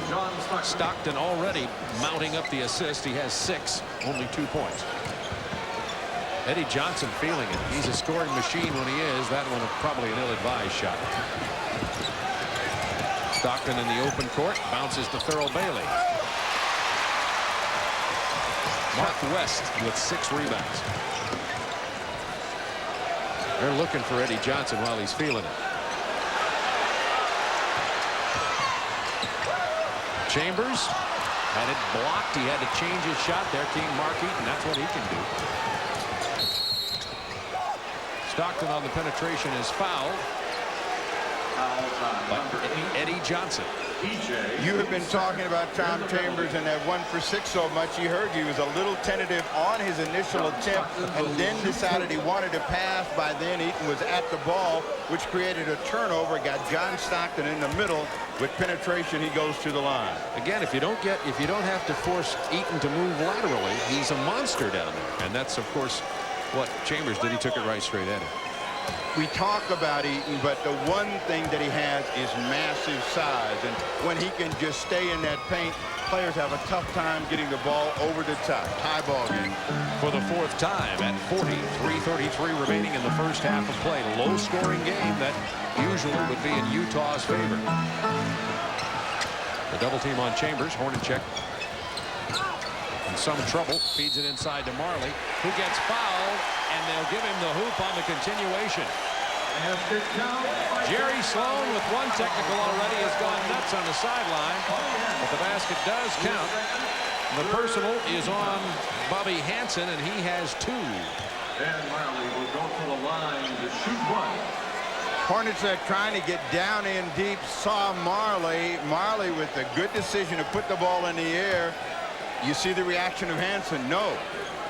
Speaker 4: Stockton already mounting up the assist. He has 6, only 2 points. Eddie Johnson feeling it. He's a scoring machine when he is. That one probably an ill-advised shot. Stockton in the open court bounces to Thurl Bailey. Mark West with 6 rebounds. They're looking for Eddie Johnson while he's feeling it. Chambers had it blocked. He had to change his shot. There came Mark Eaton. That's what he can do. Stockton on the penetration is fouled by Eddie Johnson.
Speaker 5: You have been talking about Tom Chambers and that 1 for 6 so much. You heard he was a little tentative on his initial attempt and then decided he wanted to pass. By then Eaton was at the ball, which created a turnover. Got John Stockton in the middle. With penetration, he goes to the line.
Speaker 4: Again, if you don't have to force Eaton to move laterally, he's a monster down there. And that's, of course, what Chambers did. He took it right straight at him.
Speaker 5: We talk about Eaton, but the one thing that he has is massive size. And when he can just stay in that paint, players have a tough time getting the ball over the top. Tie ball game.
Speaker 4: For the 4th time at 40, 3:33 remaining in the first half of play. Low-scoring game that usually would be in Utah's favor. The double team on Chambers. Hornacek in some trouble. Feeds it inside to Marley, who gets fouled, and they'll give him the hoop on the continuation. Jerry Sloan, with one technical already, has gone nuts on the sideline, but the basket does count. The personal is on Bobby Hansen, and he has 2.
Speaker 6: And Marley will go to the line to shoot 1.
Speaker 5: Hornacek trying to get down in deep, saw Marley. Marley with a good decision to put the ball in the air. You see the reaction of Hansen? No.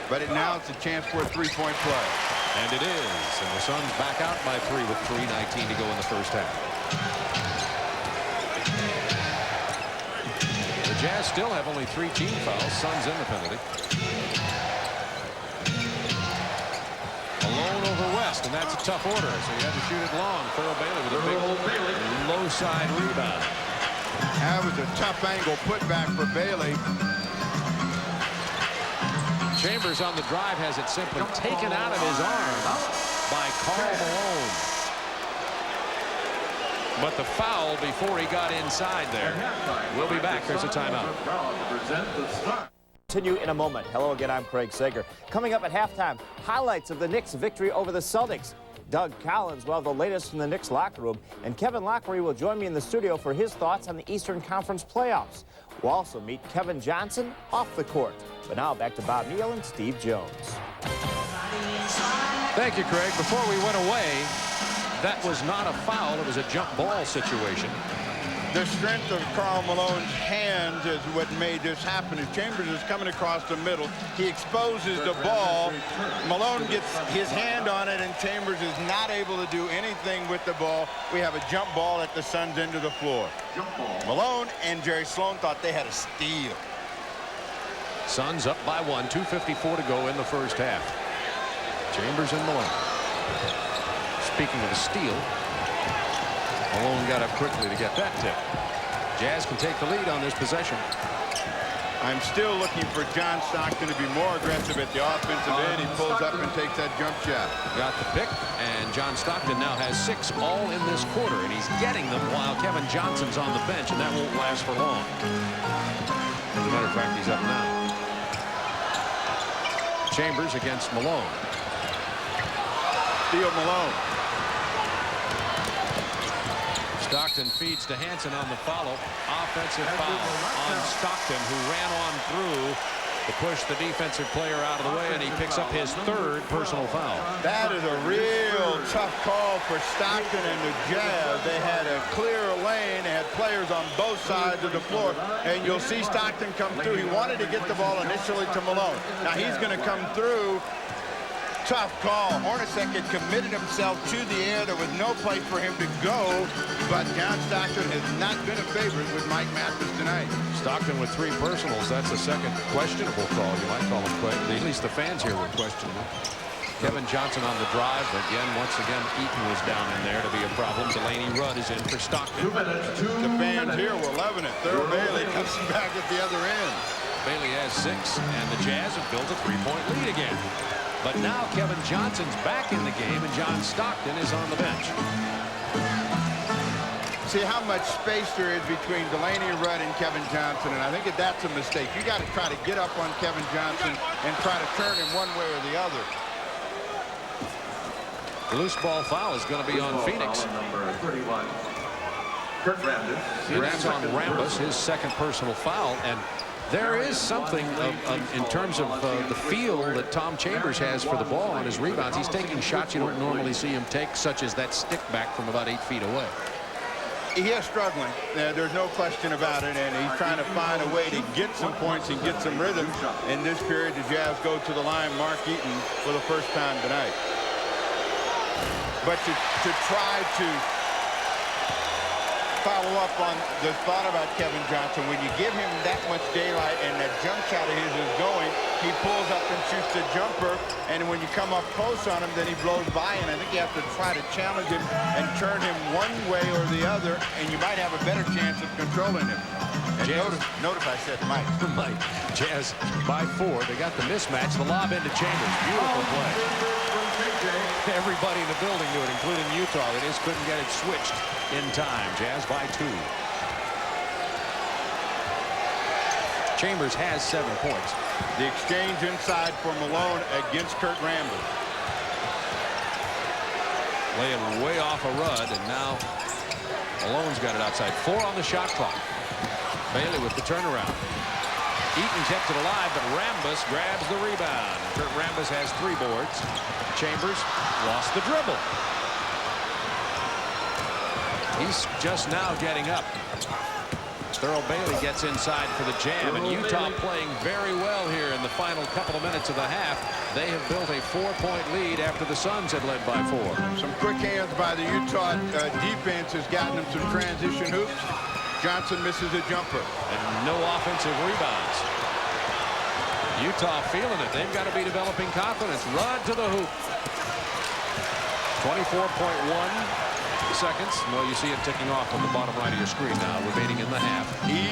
Speaker 5: But now it's a chance for a three-point play.
Speaker 4: And it is. And the Suns back out by 3 with 3:19 to go in the first half. The Jazz still have only 3 team fouls. Suns in the penalty. Malone over West, and that's a tough order, so you had to shoot it long. Thurl Bailey with a big low side rebound.
Speaker 5: That was a tough angle putback for Bailey.
Speaker 4: Chambers on the drive has it simply taken out of his arms by Karl Malone. But the foul before he got inside there. We'll be back. There's a timeout.
Speaker 1: Continue in a moment. Hello again, I'm Craig Sager. Coming up at halftime, highlights of the Knicks' victory over the Celtics. Doug Collins will have the latest from the Knicks locker room, and Kevin Lockery will join me in the studio for his thoughts on the Eastern Conference playoffs. We'll also meet Kevin Johnson off the court. But now back to Bob Neal and Steve Jones.
Speaker 4: Thank you, Craig. Before we went away, that was not a foul. It was a jump ball situation.
Speaker 5: The strength of Karl Malone's hands is what made this happen. As Chambers is coming across the middle, he exposes the ball. Malone gets his hand on it, and Chambers is not able to do anything with the ball. We have a jump ball at the Suns' end of the floor. Malone and Jerry Sloan thought they had a steal.
Speaker 4: Suns up by 1, 2:54 to go in the first half. Chambers and Malone. Speaking of a steal, Malone got up quickly to get that tip. Jazz can take the lead on this possession.
Speaker 5: I'm still looking for John Stockton to be more aggressive at the offensive end. He pulls up and takes that jump shot.
Speaker 4: Got the pick, and John Stockton now has 6 all in this quarter, and he's getting them while Kevin Johnson's on the bench, and that won't last for long. As a matter of fact, he's up now. Chambers against Malone.
Speaker 5: Steal Malone.
Speaker 4: Stockton feeds to Hansen on the follow. Offensive foul on Stockton, who ran on through to push the defensive player out of the way, and he picks up his 3rd personal foul.
Speaker 5: That is a real tough call for Stockton and the Jazz. They had a clear lane. They had players on both sides of the floor, and you'll see Stockton come through. He wanted to get the ball initially to Malone. Now he's going to come through. Tough call. Hornacek had committed himself to the air. There was no place for him to go, but John Stockton has not been a favorite with Mike Mathis tonight.
Speaker 4: Stockton with 3 personals. That's the second questionable call. You might call him quick. At least the fans here were questionable. Kevin Johnson on the drive. Once again, Eaton was down in there to be a problem. Delaney Rudd is in for Stockton.
Speaker 6: 2 minutes, 2
Speaker 5: The fans
Speaker 6: minutes.
Speaker 5: here were loving it. Thurl Bailey comes back at the other end.
Speaker 4: Bailey has 6, and the Jazz have built a 3-point lead again. But now Kevin Johnson's back in the game, and John Stockton is on the bench.
Speaker 5: See how much space there is between Delaney Rudd and Kevin Johnson, and I think that's a mistake. You got to try to get up on Kevin Johnson and try to turn him one way or the other.
Speaker 4: The loose ball foul is going to be on Phoenix.
Speaker 6: Number 31. Kurt Rambis.
Speaker 4: That's on Rambis, his 2nd personal foul, and there is something in terms of the feel that Tom Chambers has for the ball on his rebounds. He's taking shots you don't normally see him take, such as that stick back from about 8 feet away.
Speaker 5: He is struggling. There's no question about it, and he's trying to find a way to get some points and get some rhythm. In this period, the Jazz go to the line. Mark Eaton for the first time tonight. But to try to follow up on the thought about Kevin Johnson, when you give him that much daylight and that jump shot of his is going, he pulls up and shoots the jumper, and when you come up close on him, then he blows by, and I think you have to try to challenge him and turn him one way or the other, and you might have a better chance of controlling him. And notice I said Mike.
Speaker 4: Mike. Jazz by 4. They got the mismatch. The lob into Chambers. Beautiful play. Everybody in the building knew it, including Utah. They just couldn't get it switched in time. Jazz by 2. Chambers has 7 points.
Speaker 5: The exchange inside for Malone against Kurt Rambis.
Speaker 4: Laying way off a Rudd, and now Malone's got it outside. 4 on the shot clock. Bailey with the turnaround. Eaton kept it alive, but Rambis grabs the rebound. Kurt Rambis has 3 boards. Chambers lost the dribble. He's just now getting up. Thurl Bailey gets inside for the jam, and Utah playing very well here in the final couple of minutes of the half. They have built a 4-point lead after the Suns had led by 4.
Speaker 5: Some quick hands by the Utah defense has gotten them some transition hoops. Johnson misses a jumper.
Speaker 4: And no offensive rebounds. Utah feeling it. They've got to be developing confidence. Rudd to the hoop. 24.1 seconds. Well, you see it ticking off on the bottom right of your screen now, remaining in the half.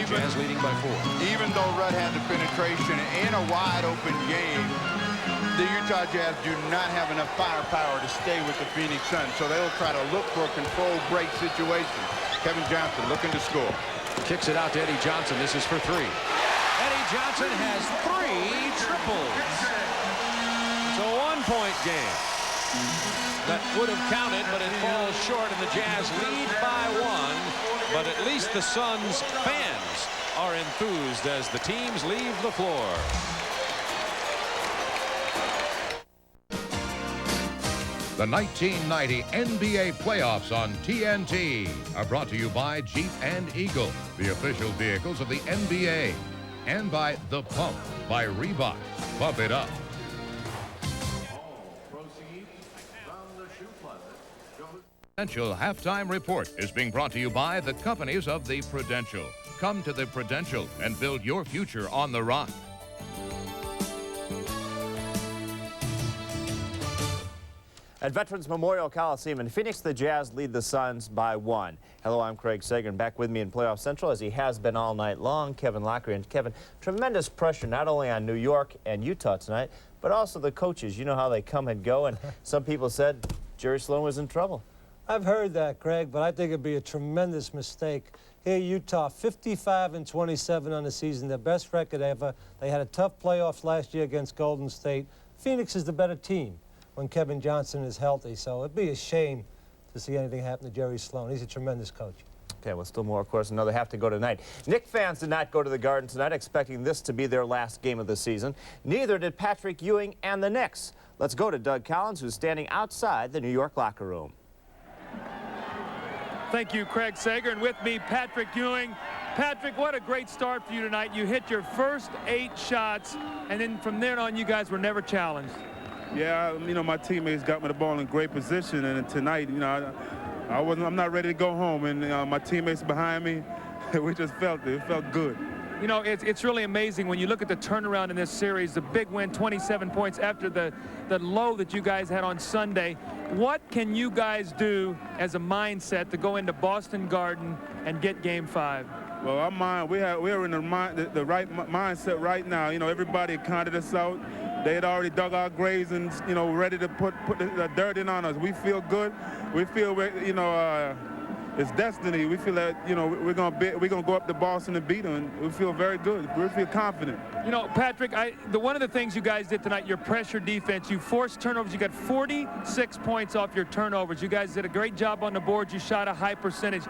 Speaker 4: Jazz leading by 4.
Speaker 5: Even though Rudd had the penetration in a wide-open game, the Utah Jazz do not have enough firepower to stay with the Phoenix Suns, so they'll try to look for a controlled break situation. Kevin Johnson looking to score.
Speaker 4: Kicks it out to Eddie Johnson. This is for 3. Eddie Johnson has 3 triples. It's a 1-point game. That would have counted, but it falls short, and the Jazz lead by 1. But at least the Suns fans are enthused as the teams leave the floor.
Speaker 3: The 1990 NBA playoffs on TNT are brought to you by Jeep and Eagle, the official vehicles of the NBA, and by The Pump by Reebok. Pump it up. Prudential Halftime Report is being brought to you by the companies of the Prudential. Come to the Prudential and build your future on the rock.
Speaker 1: At Veterans Memorial Coliseum in Phoenix, the Jazz lead the Suns by 1. Hello, I'm Craig Sager, and back with me in Playoff Central, as he has been all night long, Kevin Lockery. And Kevin, tremendous pressure not only on New York and Utah tonight, but also the coaches. You know how they come and go, and some people said Jerry Sloan was in trouble.
Speaker 2: I've heard that, Craig, but I think it'd be a tremendous mistake. Here, Utah, 55-27 on the season, their best record ever. They had a tough playoffs last year against Golden State. Phoenix is the better team when Kevin Johnson is healthy, so it'd be a shame to see anything happen to Jerry Sloan. He's a tremendous coach.
Speaker 1: Okay, well, still more, of course. Another half to go tonight. Knicks fans did not go to the Garden tonight, expecting this to be their last game of the season. Neither did Patrick Ewing and the Knicks. Let's go to Doug Collins, who's standing outside the New York locker room.
Speaker 7: Thank you, Craig Sager, and with me, Patrick Ewing. Patrick, what a great start for you tonight. You hit your first 8 shots, and then from there on, you guys were never challenged.
Speaker 8: Yeah, you know, my teammates got me the ball in great position, and tonight, you know, I'm not ready to go home, and my teammates behind me, we just felt it. It felt good.
Speaker 7: You know, it's really amazing when you look at the turnaround in this series, the big win, 27 points after the low that you guys had on Sunday. What can you guys do as a mindset to go into Boston Garden and get Game 5?
Speaker 8: Well, our mind, we are in the right mindset right now. You know, everybody counted us out. They had already dug our graves and, you know, ready to put the dirt in on us. We feel good. We feel, you know, it's destiny. We feel that, you know, we're gonna go up to Boston and beat them, and we feel very good. We feel confident.
Speaker 7: You know, Patrick, one of the things you guys did tonight, your pressure defense, you forced turnovers. You got 46 points off your turnovers. You guys did a great job on the board. You shot a high percentage.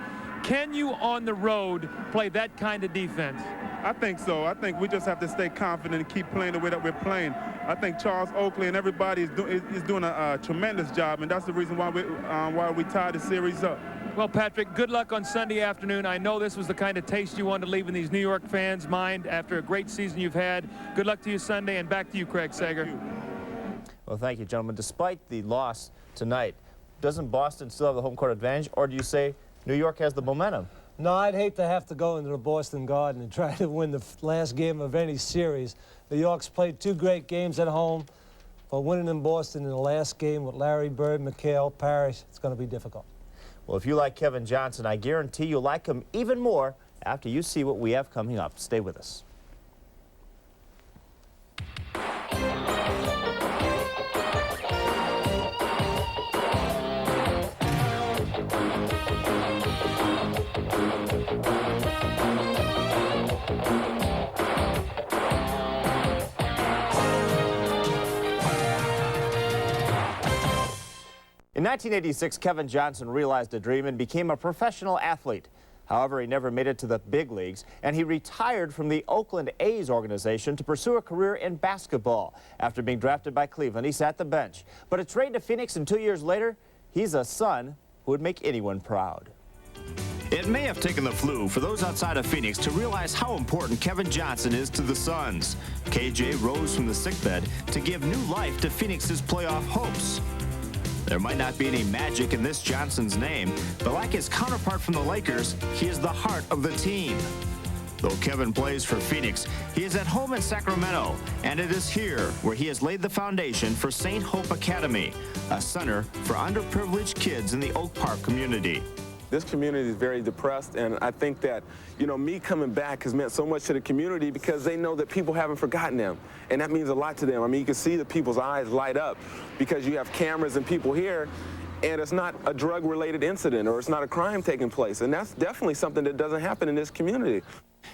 Speaker 7: Can you, on the road, play that kind of defense?
Speaker 8: I think so. I think we just have to stay confident and keep playing the way that we're playing. I think Charles Oakley and everybody is doing a tremendous job, and that's the reason why we tied the series up.
Speaker 7: Well, Patrick, good luck on Sunday afternoon. I know this was the kind of taste you wanted to leave in these New York fans' mind after a great season you've had. Good luck to you Sunday, and back to you, Craig Sager.
Speaker 1: Well, thank you, gentlemen. Despite the loss tonight, doesn't Boston still have the home court advantage, or do you say New York has the momentum?
Speaker 2: No, I'd hate to have to go into the Boston Garden and try to win the last game of any series. New York's played 2 great games at home, but winning in Boston in the last game with Larry Bird, McHale, Parrish, it's going to be difficult.
Speaker 1: Well, if you like Kevin Johnson, I guarantee you'll like him even more after you see what we have coming up. Stay with us. 1986, Kevin Johnson realized a dream and became a professional athlete. However, he never made it to the big leagues, and he retired from the Oakland A's organization to pursue a career in basketball. After being drafted by Cleveland, he sat the bench. But a trade to Phoenix, and 2 years later, he's a son who would make anyone proud. It may have taken the flu for those outside of Phoenix to realize how important Kevin Johnson is to the Suns. KJ rose from the sickbed to give new life to Phoenix's playoff hopes. There might not be any magic in this Johnson's name, but like his counterpart from the Lakers, he is the heart of the team. Though Kevin plays for Phoenix, he is at home in Sacramento, and it is here where he has laid the foundation for St. Hope Academy, a center for underprivileged kids in the Oak Park community.
Speaker 9: This community is very depressed, and I think that, you know, me coming back has meant so much to the community because they know that people haven't forgotten them, and that means a lot to them. I mean, you can see the people's eyes light up because you have cameras and people here, and it's not a drug-related incident or it's not a crime taking place, and that's definitely something that doesn't happen in this community.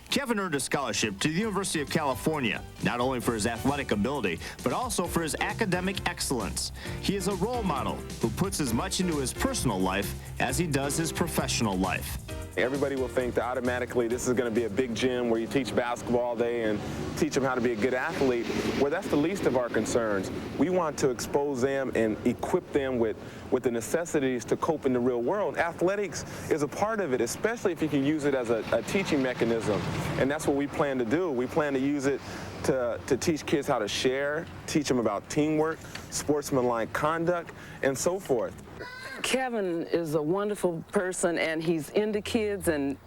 Speaker 1: Kevin earned a scholarship to the University of California, not only for his athletic ability, but also for his academic excellence. He is a role model who puts as much into his personal life as he does his professional life.
Speaker 9: Everybody will think that automatically this is going to be a big gym where you teach basketball all day and teach them how to be a good athlete, where that's the least of our concerns. We want to expose them and equip them with the necessities to cope in the real world. Athletics is a part of it, especially if you can use it as a teaching mechanism. And that's what we plan to do. We plan to use it to teach kids how to share, teach them about teamwork, sportsmanlike conduct, and so forth.
Speaker 10: Kevin is a wonderful person, and he's into kids, and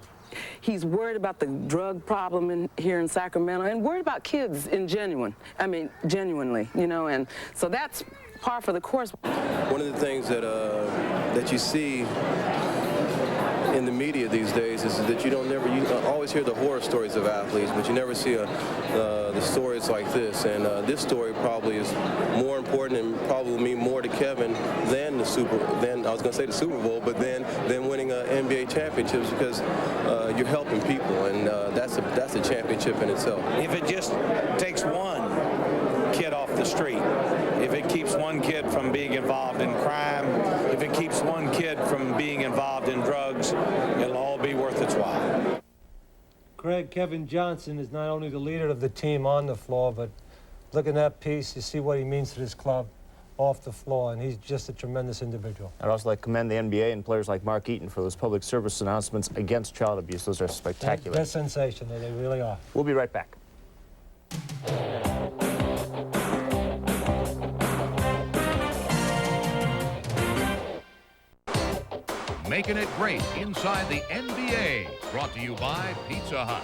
Speaker 10: he's worried about the drug problem here in Sacramento, and worried about kids genuinely, you know, and so that's par for the course.
Speaker 11: One of the things that that you see in the media these days is that you always hear the horror stories of athletes, but you never see the stories like this. And this story probably is more important and probably mean more to Kevin than the Super Bowl, but then winning NBA championships, because you're helping people, and that's a championship in itself.
Speaker 12: If it just takes one kid off the street, if it keeps one kid from being involved in crime, if it keeps one kid from being involved in drugs, it'll all be worth its while.
Speaker 2: Craig, Kevin Johnson is not only the leader of the team on the floor, but look at that piece, you see what he means to this club off the floor, and he's just a tremendous individual.
Speaker 1: I'd also like to commend the NBA and players like Mark Eaton for those public service announcements against child abuse. Those are spectacular.
Speaker 2: They're sensational, they really are.
Speaker 1: We'll be right back.
Speaker 3: Making it great inside the NBA. Brought to you by Pizza Hut.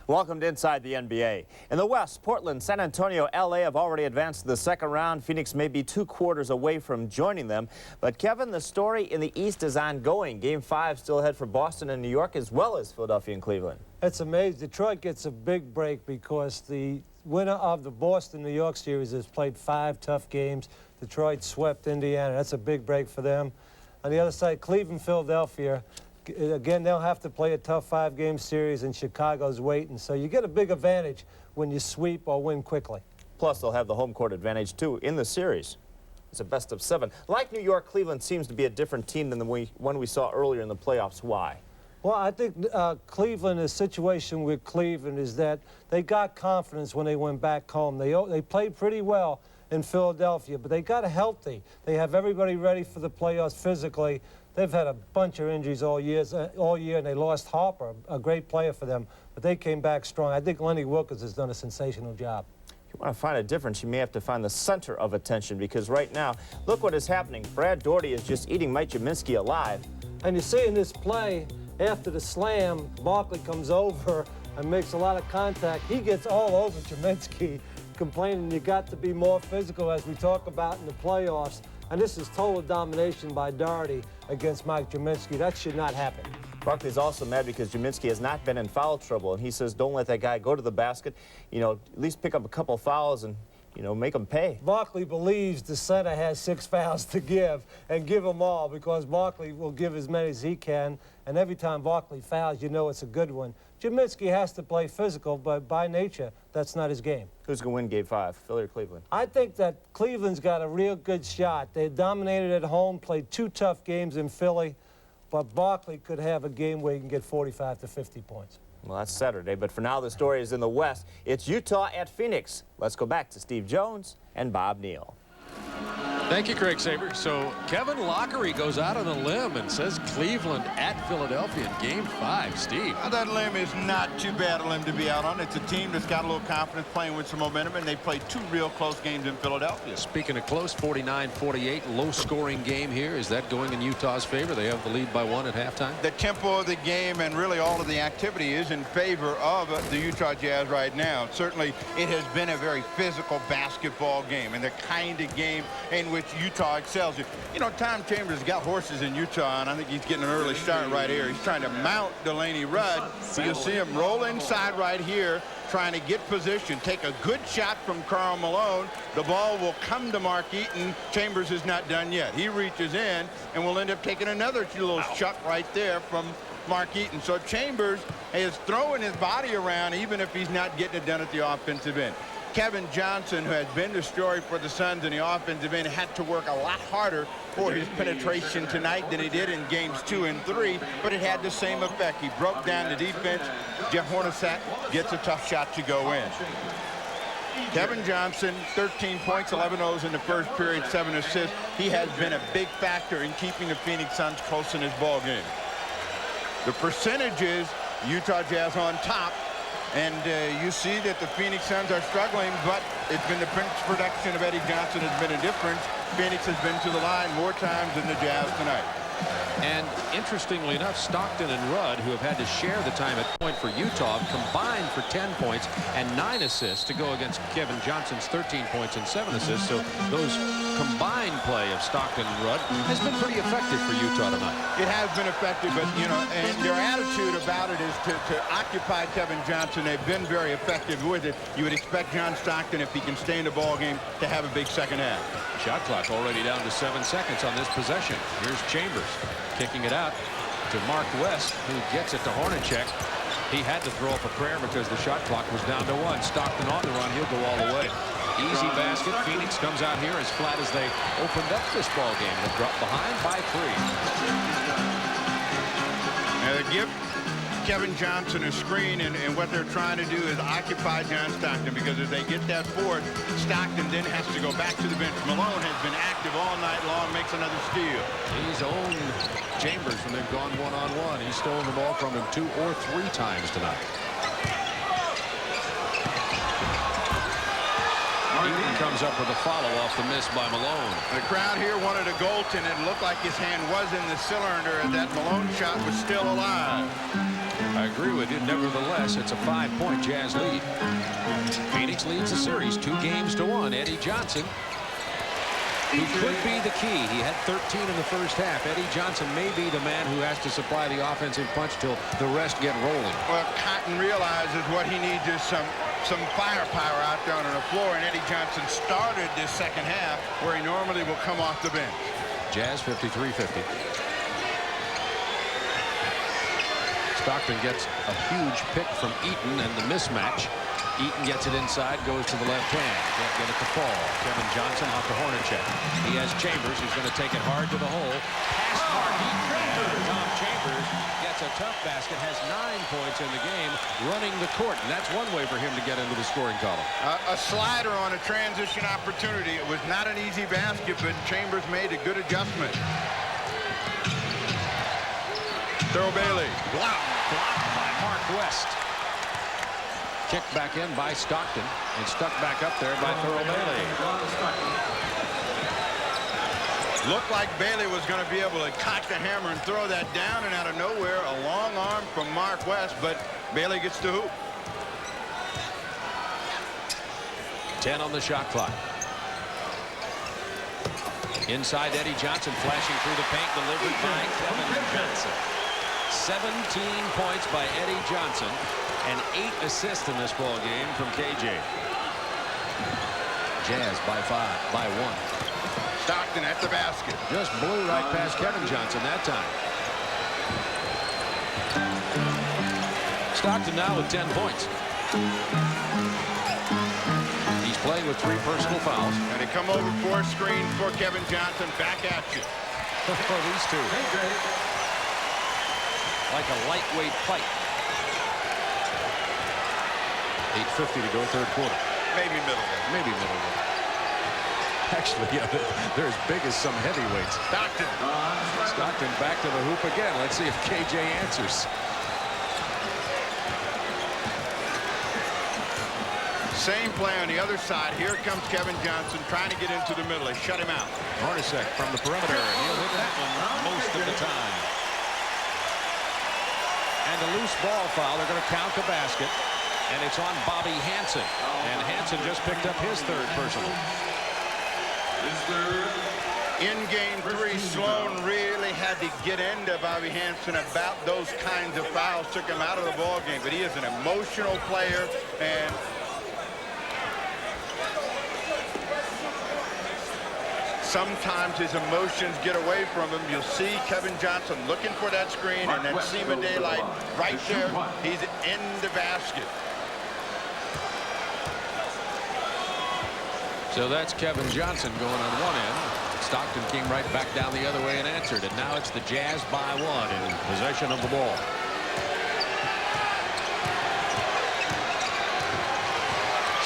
Speaker 1: Welcome to Inside the NBA. In the West, Portland, San Antonio, LA have already advanced to the second round. Phoenix may be 2 quarters away from joining them. But Kevin, the story in the East is ongoing. Game 5 still ahead for Boston and New York, as well as Philadelphia and Cleveland.
Speaker 2: It's amazing. Detroit gets a big break because the winner of the Boston-New York series has played 5 tough games. Detroit swept Indiana. That's a big break for them. On the other side, Cleveland, Philadelphia. Again, they'll have to play a tough 5-game series, and Chicago's waiting. So you get a big advantage when you sweep or win quickly.
Speaker 1: Plus, they'll have the home court advantage, too, in the series. It's a best of 7. Like New York, Cleveland seems to be a different team than the one we saw earlier in the playoffs. Why?
Speaker 2: Well, I think Cleveland, the situation with Cleveland is that they got confidence when they went back home. They played pretty well in Philadelphia, but they got healthy. They have everybody ready for the playoffs physically. They've had a bunch of injuries all year, and they lost Harper, a great player for them, but they came back strong. I think Lenny Wilkins has done a sensational job.
Speaker 1: If you want to find a difference, you may have to find the center of attention, because right now, look what is happening. Brad Daugherty is just eating Mike Gminski alive.
Speaker 2: And you see in this play, after the slam, Barkley comes over and makes a lot of contact. He gets all over Gminski, complaining you got to be more physical, as we talk about in the playoffs. And this is total domination by Daugherty against Mike Gminski. That should not happen.
Speaker 1: Barkley's also mad because Gminski has not been in foul trouble, and he says, don't let that guy go to the basket. You know, at least pick up a couple fouls, and you know, make them pay.
Speaker 2: Barkley believes the center has 6 fouls to give, and give them all, because Barkley will give as many as he can, and every time Barkley fouls, you know it's a good one. Jaminski has to play physical, but by nature, that's not his game.
Speaker 1: Who's going to win Game 5, Philly or Cleveland?
Speaker 2: I think that Cleveland's got a real good shot. They dominated at home, played 2 tough games in Philly, but Barkley could have a game where he can get 45 to 50 points.
Speaker 1: Well, that's Saturday, but for now the story is in the West. It's Utah at Phoenix. Let's go back to Steve Jones and Bob Neal.
Speaker 4: Thank you, Craig Saber. So Kevin Lockery goes out on a limb and says Cleveland at Philadelphia in Game 5. Steve.
Speaker 5: Well, that limb is not too bad a limb to be out on. It's a team that's got a little confidence, playing with some momentum, and they played 2 real close games in Philadelphia.
Speaker 4: Speaking of close, 49-48, low-scoring game here. Is that going in Utah's favor? They have the lead by 1 at halftime.
Speaker 5: The tempo of the game and really all of the activity is in favor of the Utah Jazz right now. Certainly, it has been a very physical basketball game, and the kind of game in which Utah excels. You know, Tom Chambers got horses in Utah, and I think he's getting an early start right here. He's trying to mount Delaney Rudd. You'll see him roll inside right here, trying to get position, take a good shot from Karl Malone. The ball will come to Mark Eaton. Chambers is not done yet. He reaches in and will end up taking another little chuck right there from Mark Eaton. So Chambers is throwing his body around even if he's not getting it done at the offensive end. Kevin Johnson, who has been the story for the Suns in the offensive end, had to work a lot harder for his penetration tonight than he did in games 2 and 3, but it had the same effect. He broke down the defense. Jeff Hornacek gets a tough shot to go in. Kevin Johnson, 13 points, 11 O's in the first period, 7 assists. He has been a big factor in keeping the Phoenix Suns close in this ball game. The percentages, Utah Jazz on top. And you see that the Phoenix Suns are struggling, but it's been the production of Eddie Johnson has been a difference. Phoenix has been to the line more times than the Jazz tonight.
Speaker 4: And interestingly enough, Stockton and Rudd, who have had to share the time at point for Utah, combined for 10 points and 9 assists to go against Kevin Johnson's 13 points and 7 assists. So those combined play of Stockton and Rudd has been pretty effective for Utah tonight.
Speaker 5: It has been effective, but, you know, and their attitude about it is to occupy Kevin Johnson. They've been very effective with it. You would expect John Stockton, if he can stay in the ball game, to have a big second half.
Speaker 4: Shot clock already down to 7 seconds on this possession. Here's Chambers kicking it out to Mark West, who gets it to Hornacek. He had to throw up a prayer because the shot clock was down to 1. Stockton on the run. He'll go all the way. Easy basket. Phoenix comes out here as flat as they opened up this ball game. They dropped behind by 3.
Speaker 5: Now they give Kevin Johnson a screen, and what they're trying to do is occupy John Stockton, because if they get that fourth, Stockton then has to go back to the bench. Malone has been active all night long, makes another steal.
Speaker 4: He's owned Chambers when they've gone one-on-one. He's stolen the ball from him 2 or 3 times tonight. Eaton comes up with a follow off the miss by Malone.
Speaker 5: The crowd here wanted a goaltend. It looked like his hand was in the cylinder, and that Malone shot was still alive.
Speaker 4: I agree with you. Nevertheless, it's a 5-point Jazz lead. Phoenix leads the series 2 games to 1. Eddie Johnson, who could be the key. He had 13 in the first half. Eddie Johnson may be the man who has to supply the offensive punch till the rest get rolling.
Speaker 5: Well, Cotton realizes what he needs is some firepower out there on the floor, and Eddie Johnson started this second half where he normally will come off the bench.
Speaker 4: Jazz 53-50. Stockton gets a huge pick from Eaton, and the mismatch. Eaton gets it inside, goes to the left hand. Can't get it to fall. Kevin Johnson off to Hornacek. He has Chambers, who's going to take it hard to the hole. Pass Mark Eaton. Tom Chambers gets a tough basket, has 9 points in the game, running the court. And that's one way for him to get into the scoring column.
Speaker 5: A slider on a transition opportunity. It was not an easy basket, but Chambers made a good adjustment. Throw Bailey.
Speaker 4: Blocked by Mark West. Kicked back in by Stockton and stuck back up there by Thurl Bailey.
Speaker 5: Looked like Bailey was going to be able to cock the hammer and throw that down, and out of nowhere, a long arm from Mark West, but Bailey gets the hoop.
Speaker 4: 10 on the shot clock. Inside, Eddie Johnson flashing through the paint, delivered by Kevin Johnson. 17 points by Eddie Johnson and 8 assists in this ball game from KJ. Jazz by 1.
Speaker 5: Stockton at the basket.
Speaker 4: Just blew right past Kevin Johnson that time. Stockton now with 10 points. He's playing with 3 personal fouls.
Speaker 5: And they come over for a screen for Kevin Johnson. Back at you.
Speaker 4: These two. Like a lightweight fight. 8:50 to go, third quarter.
Speaker 5: Maybe middleweight.
Speaker 4: Maybe middleweight. Actually, yeah, they're as big as some heavyweights.
Speaker 5: Stockton.
Speaker 4: Stockton back to the hoop again. Let's see if KJ answers.
Speaker 5: Same play on the other side. Here comes Kevin Johnson trying to get into the middle. They shut him out.
Speaker 4: Hornacek from the perimeter. He'll hit that one most of the time. And a loose ball foul. They're going to count the basket. And it's on Bobby Hansen. And Hansen just picked up his 3rd personal.
Speaker 5: In game 3, Sloan really had to get into Bobby Hansen about those kinds of fouls. Took him out of the ball game. But he is an emotional player. And sometimes his emotions get away from him. You'll see Kevin Johnson looking for that screen, and then Seema Daylight right there. He's in the basket.
Speaker 4: So that's Kevin Johnson going on one end. Stockton came right back down the other way and answered. And now it's the Jazz by 1 in possession of the ball.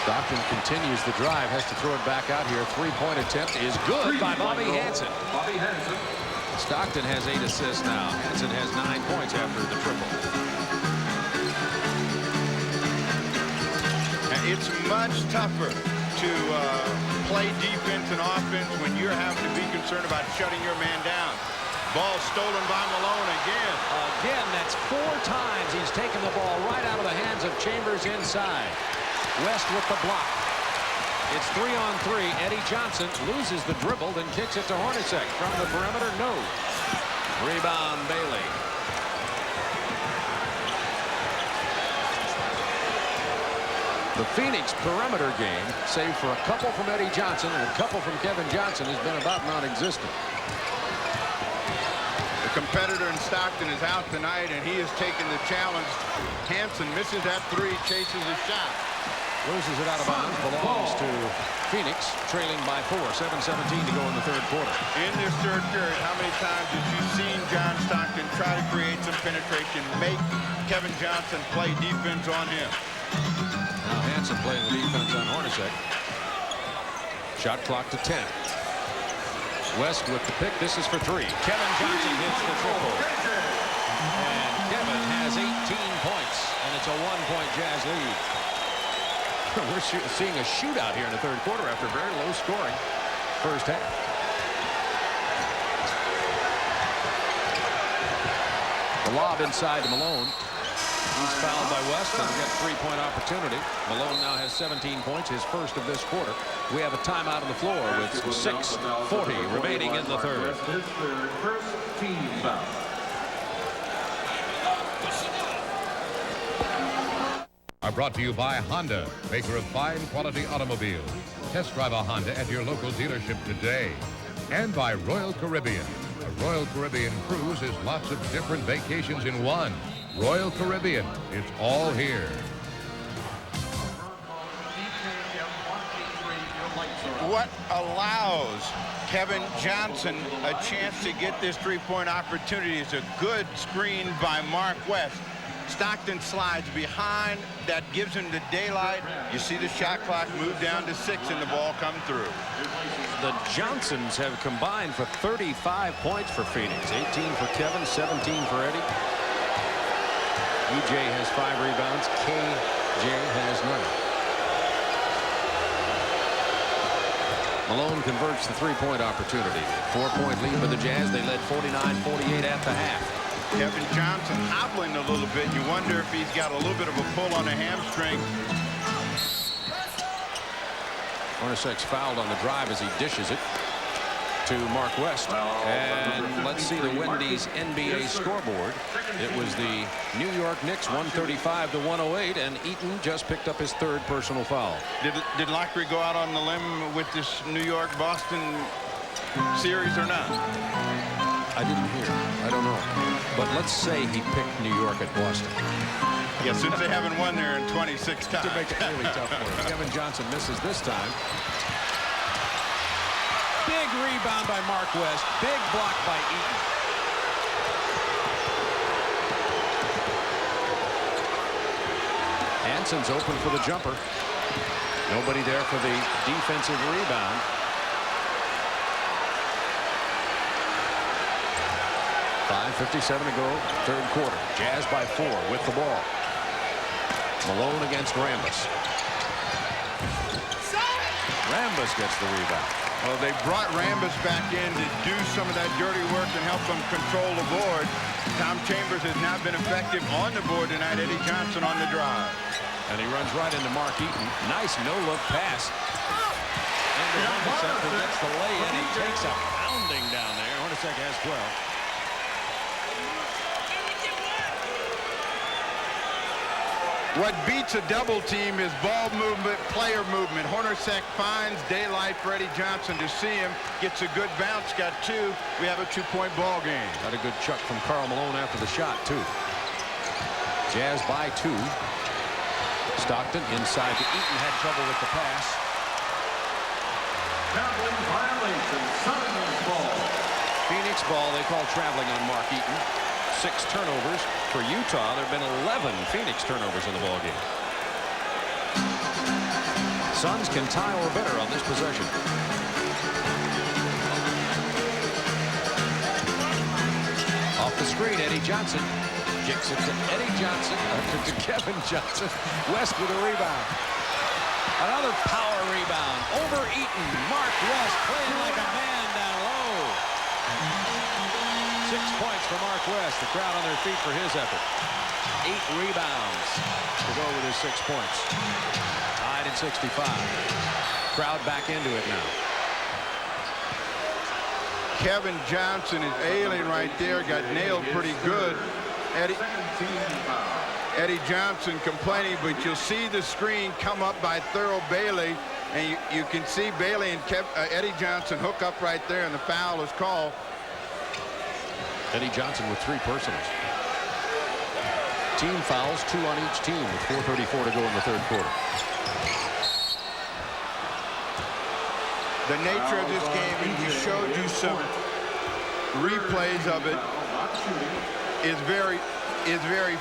Speaker 4: Stockton continues the drive, has to throw it back out here. 3-point attempt is good by Bobby Hansen. Stockton has 8 assists now. Hansen has 9 points after the triple.
Speaker 5: And it's much tougher to play defense and offense when you're having to be concerned about shutting your man down. Ball stolen by Malone again.
Speaker 4: Again, that's 4 times he's taken the ball right out of the hands of Chambers inside. West with the block. It's 3-on-3. Eddie Johnson loses the dribble, then kicks it to Hornacek. From the perimeter, no. Rebound, Bailey. The Phoenix perimeter game, save for a couple from Eddie Johnson and a couple from Kevin Johnson, has been about non-existent.
Speaker 5: The competitor in Stockton is out tonight, and he has taken the challenge. Hansen misses that 3, chases a shot.
Speaker 4: Loses it out of bounds. Belongs to Phoenix, trailing by 4. 7:17 to go in the third quarter.
Speaker 5: In this third period, how many times have you seen John Stockton try to create some penetration, make Kevin Johnson play defense on him?
Speaker 4: Now Hansen playing the defense on Hornacek. Shot clock to 10. West with the pick. This is for 3. Kevin Johnson hits the triple. And Kevin has 18 points, and it's a 1-point Jazz lead. We're seeing a shootout here in the third quarter after very low scoring first half. The lob inside to Malone. He's fouled by West and gets 3-point opportunity. Malone now has 17 points, his first of this quarter. We have a timeout on the floor with 6:40 remaining in the third.
Speaker 6: His first team foul.
Speaker 3: Are brought to you by Honda, maker of fine quality automobiles. Test drive a Honda at your local dealership today. And by Royal Caribbean. A Royal Caribbean cruise is lots of different vacations in one. Royal Caribbean, it's all here.
Speaker 5: What allows Kevin Johnson a chance to get this 3-point opportunity is a good screen by Mark West. Stockton slides behind. That gives him the daylight. You see the shot clock move down to 6 and the ball come through.
Speaker 4: The Johnsons have combined for 35 points for Phoenix. 18 for Kevin, 17 for Eddie. EJ has 5 rebounds. KJ has none. Malone converts the 3-point opportunity. 4-point lead for the Jazz. They led 49-48 at the half.
Speaker 5: Kevin Johnson hobbling a little bit. You wonder if he's got a little bit of a pull on the hamstring.
Speaker 4: Hornacek's fouled on the drive as he dishes it. to Mark West. And let's see the Wendy's NBA scoreboard. It was the New York Knicks 135 to 108, and Eaton just picked up his 3rd personal foul.
Speaker 5: Did Lockery go out on the limb with this New York-Boston series or not?
Speaker 4: I didn't hear. I don't know. But let's say he picked New York at Boston.
Speaker 5: Yeah, since they haven't won there in 26 times.
Speaker 4: To make it really tough for him. Kevin Johnson misses this time. Big rebound by Mark West. Big block by Eaton. Hanson's open for the jumper. Nobody there for the defensive rebound. .57 to go, 3rd quarter. Jazz by 4 with the ball. Malone against Rambis. Rambis gets the rebound.
Speaker 5: Well, they brought Rambis back in to do some of that dirty work and help them control the board. Tom Chambers has not been effective on the board tonight. Eddie Johnson on the drive.
Speaker 4: And he runs right into Mark Eaton. Nice no-look pass. And the Hornacek gets the lay, and he takes a pounding down there. Hornacek has 12.
Speaker 5: What beats a double team is ball movement, player movement. Hornacek finds daylight for Eddie Johnson to see him. Gets a good bounce, got 2. We have a 2-point ball game.
Speaker 4: Got a good chuck from Karl Malone after the shot, too. Jazz by 2. Stockton inside to Eaton, had trouble with the pass.
Speaker 6: Traveling violation, Suns ball.
Speaker 4: Phoenix ball, they call traveling on Mark Eaton. 6 turnovers. For Utah, there have been 11 Phoenix turnovers in the ballgame. Suns can tie or better on this possession. Off the screen, Eddie Johnson. Kicks it to Eddie Johnson, to Kevin Johnson. West with a rebound. Another power rebound. Over Eaton. Mark West playing like a man down low. 6 points for Mark West. The crowd on their feet for his effort. 8 rebounds to go with his 6 points. Tied at 65. Crowd back into it now.
Speaker 5: Kevin Johnson is ailing right there. Got nailed pretty good. Eddie Johnson complaining, but you'll see the screen come up by Thurl Bailey, and you can see Bailey and Eddie Johnson hook up right there, and the foul is called.
Speaker 4: Eddie Johnson with 3 personals. Team fouls, 2 on each team with 4:34 to go in the 3rd quarter.
Speaker 5: The nature of this game, and we showed you some replays of it, is very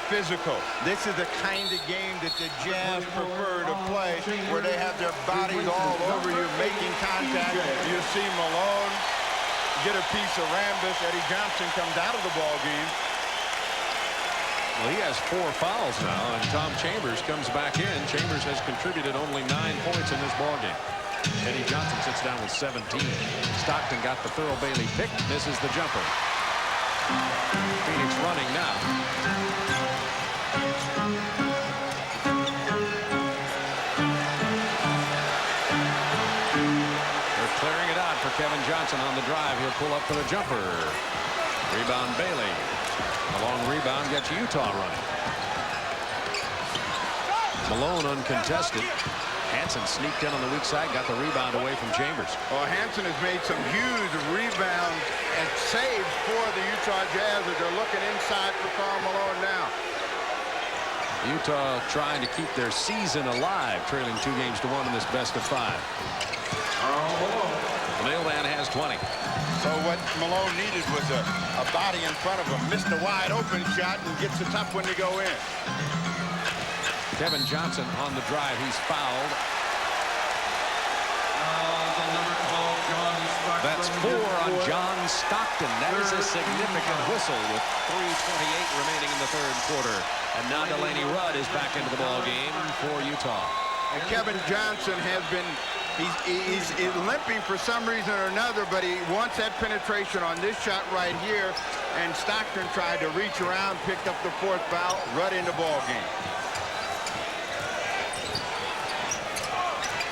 Speaker 5: physical. This is the kind of game that the Jazz prefer to play, where they have their bodies all over you, making contact. You see Malone get a piece of Rambis. Eddie Johnson comes out of the ball game.
Speaker 4: Well, he has 4 fouls now, and Tom Chambers comes back in. Chambers has contributed only 9 points in this ball game. Eddie Johnson sits down with 17. Stockton got the Thurl Bailey pick, misses the jumper. Phoenix running now. They're clearing it out for Kevin Johnson on the drive. He'll pull up for the jumper. Rebound Bailey. A long rebound gets Utah running. Malone uncontested. Hanson sneaked in on the weak side, got the rebound away from Chambers.
Speaker 5: Well, Hanson has made some huge rebounds and saves for the Utah Jazz as they're looking inside for Karl Malone now.
Speaker 4: Utah trying to keep their season alive, trailing 2 games to 1 in this best-of-5. Mailman has 20.
Speaker 5: So what Malone needed was a body in front of him. Missed a wide open shot and gets a tough one to go in.
Speaker 4: Kevin Johnson on the drive. He's fouled. That's 4 on John Stockton. That is a significant whistle with 3:28 remaining in the 3rd quarter. And now Delaney Rudd is back into the ball game for Utah.
Speaker 5: And Kevin Johnson has been, he's limping for some reason or another, but he wants that penetration on this shot right here. And Stockton tried to reach around, picked up the 4th foul, Rudd in the ball game.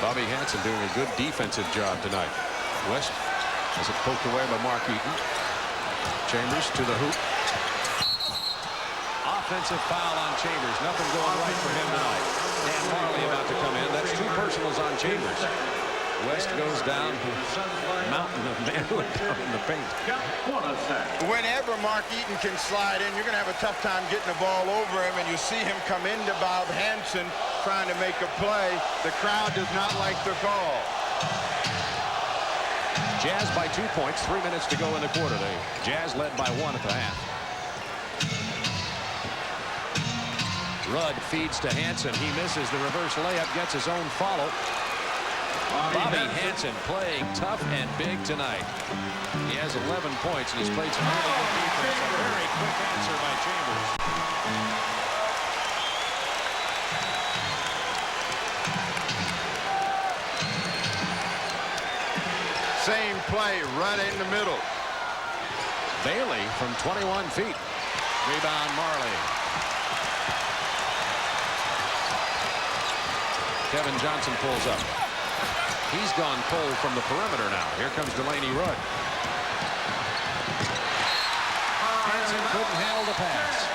Speaker 4: Bobby Hanson doing a good defensive job tonight. West As it poked away by Mark Eaton. Chambers to the hoop. Offensive foul on Chambers. Nothing going right for him tonight. Dan Marley about to come in. That's 2 personals on Chambers. West goes down. Mountain of manhood down in the paint.
Speaker 5: Whenever Mark Eaton can slide in, you're going to have a tough time getting the ball over him, and you see him come into Bob Hanson trying to make a play. The crowd does not like the call.
Speaker 4: Jazz by 2 points, 3 minutes to go in the quarter. The Jazz led by 1 at the half. Rudd feeds to Hanson. He misses the reverse layup, gets his own follow. Bobby Hanson playing tough and big tonight. He has 11 points and he's played some really good defense. A very quick answer by Chambers.
Speaker 5: Same play right in the middle.
Speaker 4: Bailey from 21 feet. Rebound Marley. Kevin Johnson pulls up. He's gone cold from the perimeter now. Here comes Delaney Rudd. Hanson couldn't handle the pass.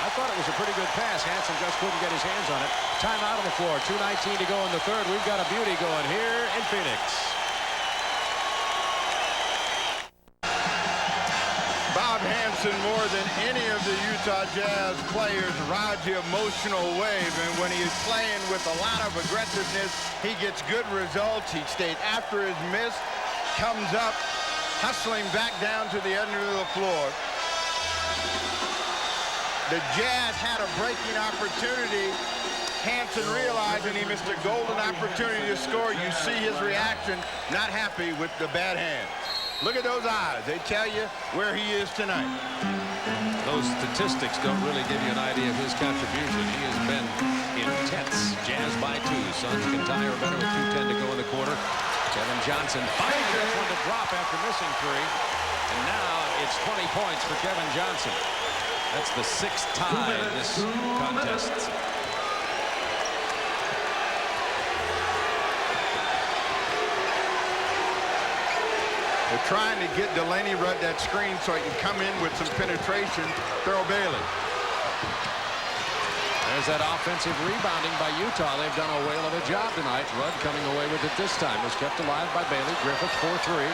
Speaker 4: I thought it was a pretty good pass. Hanson just couldn't get his hands on it. Timeout on the floor. 2:19 to go in the third. We've got a beauty going here in Phoenix.
Speaker 5: Bob Hanson, more than any of the Utah Jazz players, rides the emotional wave, and when he's playing with a lot of aggressiveness, he gets good results. He stayed after his miss, comes up, hustling back down to the end of the floor. The Jazz had a breaking opportunity. Hanson realized, and he missed a golden opportunity to score. You see his reaction, not happy with the bad hands. Look at those eyes. They tell you where he is tonight.
Speaker 4: Those statistics don't really give you an idea of his contribution. He has been intense. Jazz by 2. Suns can tie or better with 2:10 to go in the quarter. Kevin Johnson finally gets one to drop after missing 3. And now it's 20 points for Kevin Johnson. That's the 6th tie in this contest.
Speaker 5: They're trying to get Delaney Rudd that screen so he can come in with some penetration. Throw Bailey.
Speaker 4: There's that offensive rebounding by Utah. They've done a whale of a job tonight. Rudd coming away with it this time. Was kept alive by Bailey. Griffith 4-3.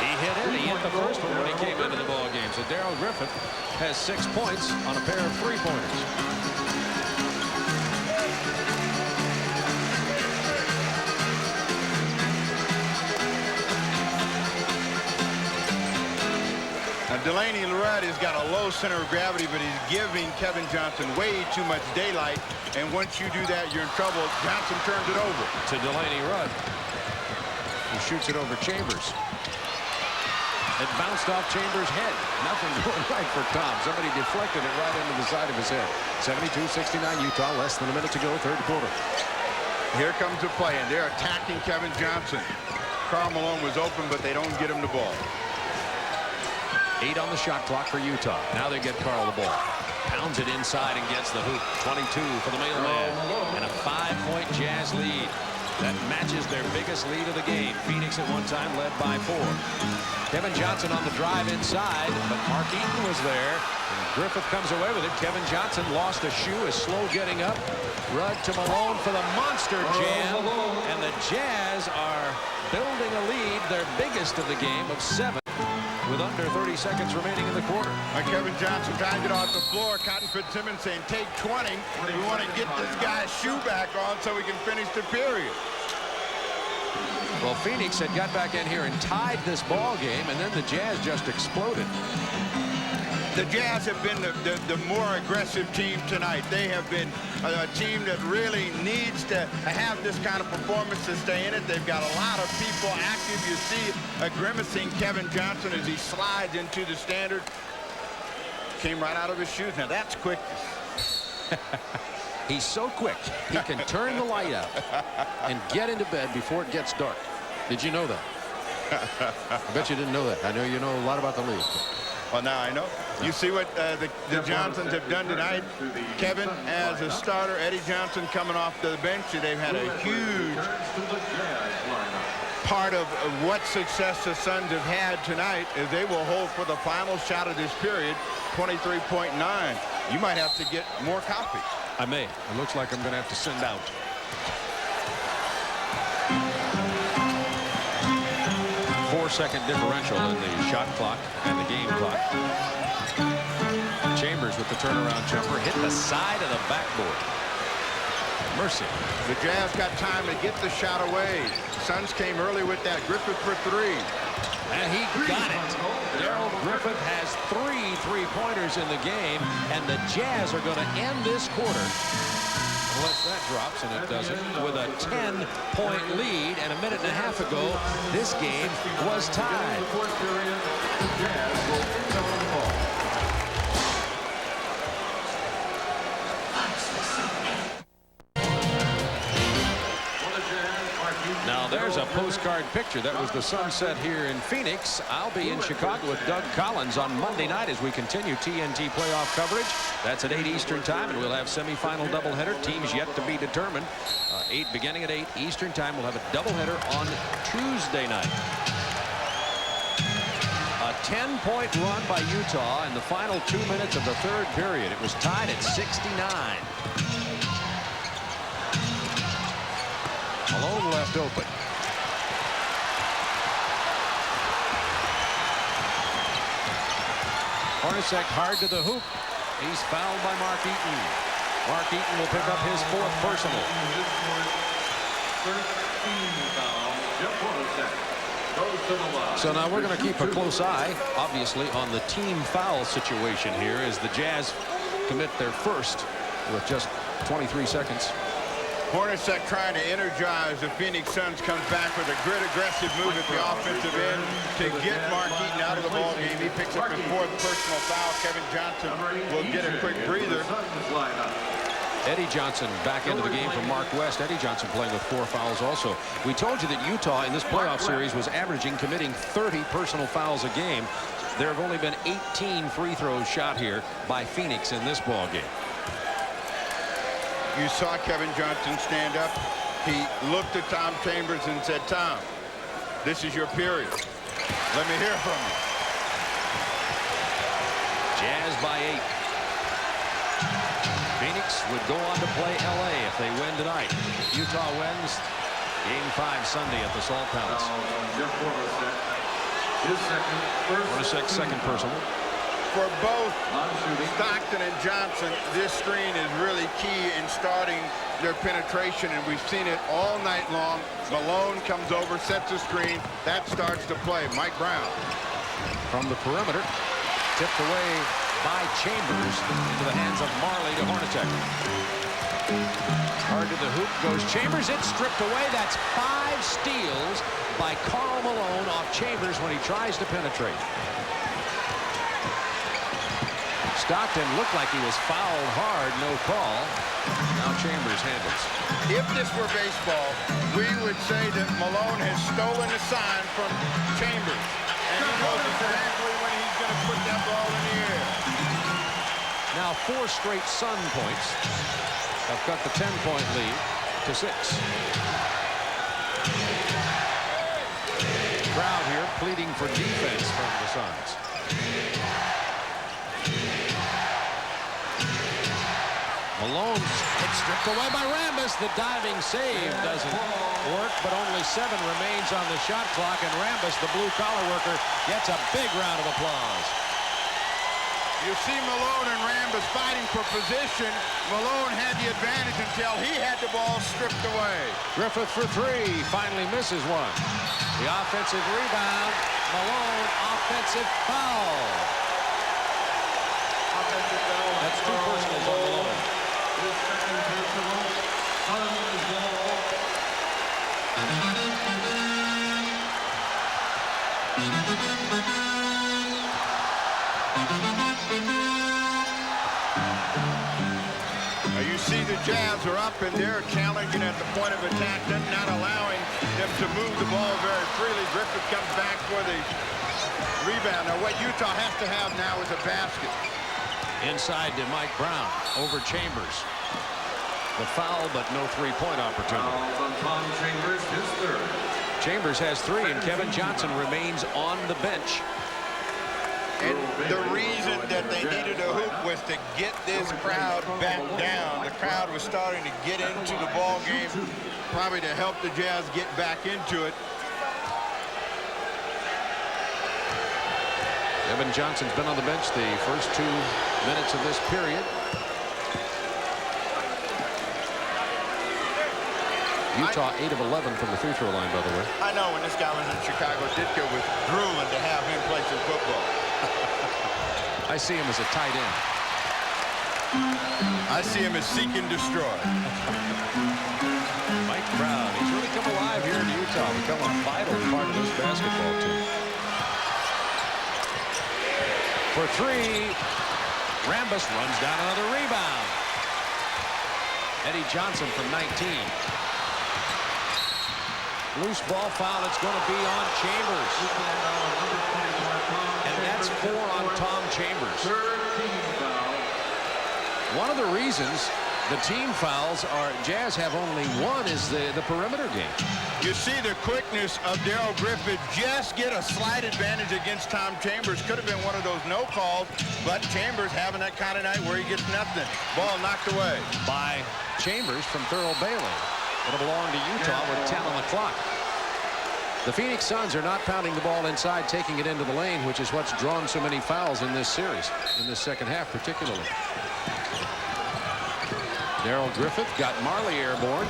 Speaker 4: He hit it. He hit the first one when he came into the ball game. So Darrell Griffith has 6 points on a pair of 3-pointers.
Speaker 5: Delaney Rudd has got a low center of gravity, but he's giving Kevin Johnson way too much daylight. And once you do that, you're in trouble. Johnson turns it over
Speaker 4: to Delaney Rudd, who shoots it over Chambers. It bounced off Chambers' head. Nothing going right for Tom. Somebody deflected it right into the side of his head. 72-69 Utah. Less than a minute to go, third quarter.
Speaker 5: Here comes the play, and they're attacking Kevin Johnson. Karl Malone was open, but they don't get him the ball.
Speaker 4: 8 on the shot clock for Utah. Now they get Karl the ball. Pounds it inside and gets the hoop. 22 for the mailman. And a 5-point Jazz lead. That matches their biggest lead of the game. Phoenix at one time led by 4. Kevin Johnson on the drive inside, but Mark Eaton was there. And Griffith comes away with it. Kevin Johnson lost a shoe, is slow getting up. Rudd to Malone for the monster jam. And the Jazz are building a lead, their biggest of the game, of 7. With under 30 seconds remaining in the quarter.
Speaker 5: Kevin Johnson trying to get off the floor. Cotton Fitzsimmons saying, take 20. We want to get this guy's shoe back on so we can finish the period.
Speaker 4: Well, Phoenix had got back in here and tied this ball game, and then the Jazz just exploded.
Speaker 5: The Jazz have been the more aggressive team tonight. They have been a team that really needs to have this kind of performance to stay in it. They've got a lot of people active. You see a grimacing Kevin Johnson as he slides into the standard. Came right out of his shoes. Now that's quick.
Speaker 4: He's so quick. He can turn the light out and get into bed before it gets dark. Did you know that? I bet you didn't know that. I know you know a lot about the league.
Speaker 5: Well, now I know. You see what the Johnsons have done tonight. Kevin as a starter, Eddie Johnson coming off the bench. They've had a huge part of what success the Suns have had tonight is they will hold for the final shot of this period, 23.9. You might have to get more copies.
Speaker 4: I may. It looks like I'm going to have to send out. Four-second differential in the shot clock and the game clock. Chambers with the turnaround jumper hit the side of the backboard. Mercy.
Speaker 5: The Jazz got time to get the shot away. Suns came early with that. Griffith for three.
Speaker 4: And he got it. Darrell Griffith has 3 3-pointers in the game, and the Jazz are going to end this quarter, unless that drops, and it doesn't, with a 10-point lead. And a minute and a half ago, this game was tied. Now there's a postcard picture. That was the sunset here in Phoenix. I'll be in Chicago with Doug Collins on Monday night as we continue TNT playoff coverage. That's at 8 Eastern time, and we'll have semifinal doubleheader. Teams yet to be determined. Beginning at 8 Eastern time, we'll have a doubleheader on Tuesday night. A 10-point run by Utah in the final 2 minutes of the third period. It was tied at 69. Malone left open. Hornacek hard to the hoop. He's fouled by Mark Eaton. Mark Eaton will pick up his 4th personal. So now we're going to keep a close eye, obviously, on the team foul situation here as the Jazz commit their first with just 23 seconds.
Speaker 5: Hornacek trying to energize the Phoenix Suns, comes back with a good aggressive move at the offensive end to get Mark Eaton out of the ball game. He picks up his 4th personal foul. Kevin Johnson will get a quick breather.
Speaker 4: Eddie Johnson back into the game from Mark West. Eddie Johnson playing with 4 fouls also. We told you that Utah in this playoff series was committing 30 personal fouls a game. There have only been 18 free throws shot here by Phoenix in this ball game.
Speaker 5: You saw Kevin Johnson stand up. He looked at Tom Chambers and said, Tom, this is your period. Let me hear from you.
Speaker 4: Jazz by 8. Phoenix would go on to play LA if they win tonight. Utah wins Game 5 Sunday at the Salt Palace. Hornacek's 2nd personal.
Speaker 5: For both Stockton and Johnson, this screen is really key in starting their penetration, and we've seen it all night long. Malone comes over, sets the screen. That starts to play. Mike Brown.
Speaker 4: From the perimeter, tipped away by Chambers into the hands of Marley to Hornacek. Hard to the hoop goes Chambers. It's stripped away. That's 5 steals by Karl Malone off Chambers when he tries to penetrate. Stockton looked like he was fouled hard, no call. Now Chambers handles.
Speaker 5: If this were baseball, we would say that Malone has stolen a sign from Chambers. And he knows exactly when he's going to put that ball in the air.
Speaker 4: Now 4 straight Sun points have cut the 10-point lead to 6. Crowd here pleading for defense from the Suns. Malone, it's stripped away by Rambis. The diving save doesn't work, but only 7 remains on the shot clock, and Rambis, the blue-collar worker, gets a big round of applause.
Speaker 5: You see Malone and Rambis fighting for position. Malone had the advantage until he had the ball stripped away.
Speaker 4: Griffith for 3, finally misses one. The offensive rebound, Malone, offensive foul. That's 2 personals on Malone.
Speaker 5: You see the Jazz are up and they're challenging at the point of attack, not allowing them to move the ball very freely. Griffith comes back for the rebound. Now what Utah has to have now is a basket.
Speaker 4: Inside to Mike Brown over Chambers. The foul, but no 3-point opportunity.
Speaker 6: Tom Chambers, his 3rd.
Speaker 4: Chambers has 3, and Kevin Johnson remains on the bench.
Speaker 5: And the reason that they needed a hoop was to get this crowd back down. The crowd was starting to get into the ball game, probably to help the Jazz get back into it.
Speaker 4: Kevin Johnson's been on the bench the first 2 minutes of this period. Utah 8 of 11 from the free throw line, by the way.
Speaker 5: I know when this guy was in Chicago, Ditka was drooling to have him play some football.
Speaker 4: I see him as a tight end.
Speaker 5: I see him as seek and destroy.
Speaker 4: Mike Brown, he's really come alive here in Utah, become a vital part of this basketball team. For 3, Rambis runs down another rebound. Eddie Johnson from 19. Loose ball foul. It's going to be on Chambers. And that's 4 on Tom Chambers. One of the reasons the team fouls are Jazz have only 1 is the perimeter game.
Speaker 5: You see the quickness of Darrell Griffith just get a slight advantage against Tom Chambers. Could have been one of those no calls, but Chambers having that kind of night where he gets nothing. Ball knocked away.
Speaker 4: By Chambers from Thurl Bailey. It'll belong to Utah with 10 on the clock. The Phoenix Suns are not pounding the ball inside, taking it into the lane, which is what's drawn so many fouls in this series, in this second half particularly. Darrell Griffith got Marley airborne.